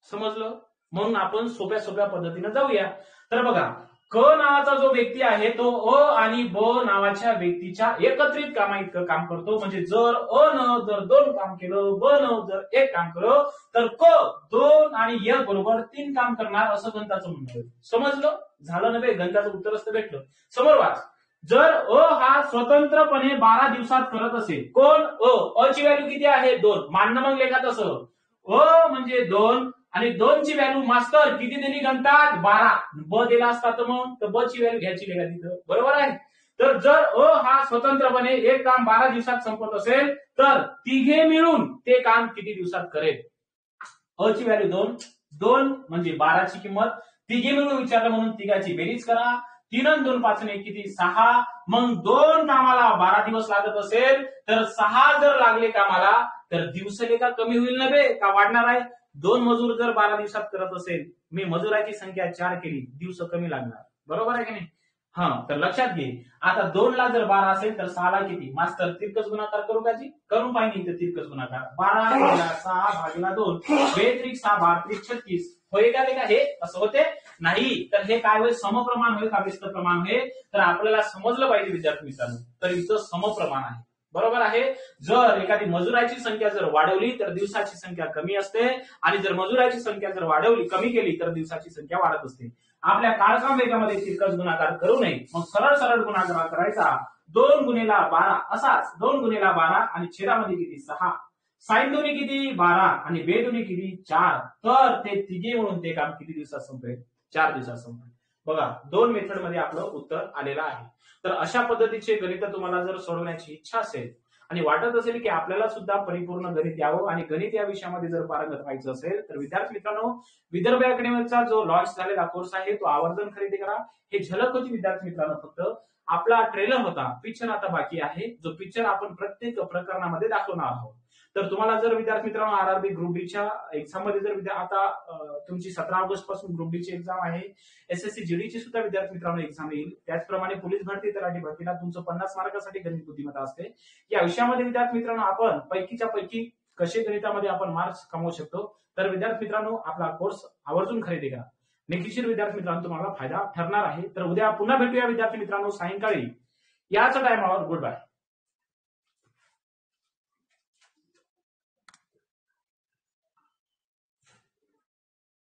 समजलं? म्हणून आपण सोप्या पद्धतीने जाऊया. तर बघा, क नावाचा जो व्यक्ती आहे तो आणि ब नावाच्या व्यक्तीच्या एकत्रित कामा इतकं काम करतो. म्हणजे जर न जर 2 काम केलं, ब न जर 1 काम केलं, तर क 2 आणि 1 बरोबर 3 काम करणार असं गणिताचं म्हणणं आहे. समजलं? झालं नव्हे, गणिताचं उत्तर असतं भेटलं. समोर वाच. जर हा स्वतंत्रपणे 12 दिवसात करत असेल, कोण? ची व्हॅल्यू किती आहे? 2. मानणं मग लेखात असं म्हणजे 2 आणि 2 ची व्हॅल्यू मास्टर किती दिली गणतात? 12. ब दिला असता तर मग तर ब ची व्हॅल्यू घ्यायची लेखा तिथं, बरोबर आहे. तर जर हा स्वतंत्रपणे एक काम 12 दिवसात संपत असेल तर तिघे मिळून ते काम किती दिवसात करेल? ची व्हॅल्यू 2 म्हणजे 12 ची किंमत, तिघे मिळून विचारलं म्हणून तिघाची बेरीज करा. 3 आणि 2 5 ने किती? 6. मग 2 कामाला 12 दिवस लागत असेल तर 6 जर लागले कामाला तर दिवस लेखा कमी होईल ना बे, का वाढणार आहे? 2 मजूर जर 12 दिवसात करत असेल, मी मजुराची संख्या 4 केली, दिवस कमी लागणार, बरोबर आहे की नाही? तर लक्षात घे. आता 2 ला जर 12 असेल तर 6 ला किती? मास्तर तिरकस गुणाकार करू का जी? करून पाहिजे इथं तिरकस गुणाकार. 12 6 भागिले 2 बेत्रिक 6 12 36 होय का लेखा? हे असं होते नाही. तर हे काय होईल? समप्रमाण होईल का विस्तर प्रमाण होईल? तर आपल्याला समजलं पाहिजे विद्यार्थी मित्रांनो. तर इथं समप्रमाण आहे, बरोबर आहे. जर एखादी मजुराची संख्या जर वाढवली तर दिवसाची संख्या कमी असते आणि जर मजुराची संख्या जर वाढवली कमी केली तर दिवसाची संख्या वाढत असते. आपल्या काळकाम वेगामध्ये तिरकस गुणाकार करू नये, मग सरळ गुणाकार करायचा. 2 गुणिले 12 असाच 2 गुणिले 12 आणि छेदामध्ये किती? 6. साइन दोन्ही किती? 12 आणि बे दोन्ही किती? 4. तर ते तिघे म्हणून ते काम किती दिवसात संपेल? 4 दिवसात संपेल. बघा 2 मेथड मध्ये आपलं उत्तर आलेलं आहे. तर अशा पद्धतीचे गणित तुम्हाला जर सोडवण्याची इच्छा असेल आणि वाटत असेल की आपल्याला सुद्धा परिपूर्ण गणित यावं आणि गणित या विषयामध्ये जर पारंगत व्हायचं असेल तर विद्यार्थी मित्रांनो, विदर्भ अकॅडमीचा जो लॉन्च झालेला कोर्स आहे तो आवर्जून खरेदी करा. हे झलक होती विद्यार्थी मित्रांनो फक्त आपला ट्रेलर होता, पिक्चर आता बाकी आहे, जो पिक्चर आपण प्रत्येक प्रकरणामध्ये दाखवणार आहोत. तर तुम्हाला जर विद्यार्थी मित्रांनो आरआरबी ग्रुप डीच्या एक्झाम मध्ये जर आता तुमची 17 ऑगस्ट पासून ग्रुप डी ची एक्झाम आहे, एसएससी जीडी ची सुद्धा विद्यार्थी मित्रांनो एक्झाम येईल. त्याचप्रमाणे पोलीस भरती तलाठी भरतीला तुमचं 50 मार्कासाठी गणित बुद्धिमत्ता असते. या विषयामध्ये विद्यार्थी मित्रांनो आपण पैकीच्या पैकी कसे गणितामध्ये आपण मार्क्स कमवू शकतो, तर विद्यार्थी मित्रांनो आपला कोर्स आवर्जून खरेदी करा. नक्कीच विद्यार्थी मित्रांनो तुम्हाला फायदा ठरणार आहे. तर उद्या पुन्हा भेटूया विद्यार्थी मित्रांनो सायंकाळी याच टायमावर. Good bye.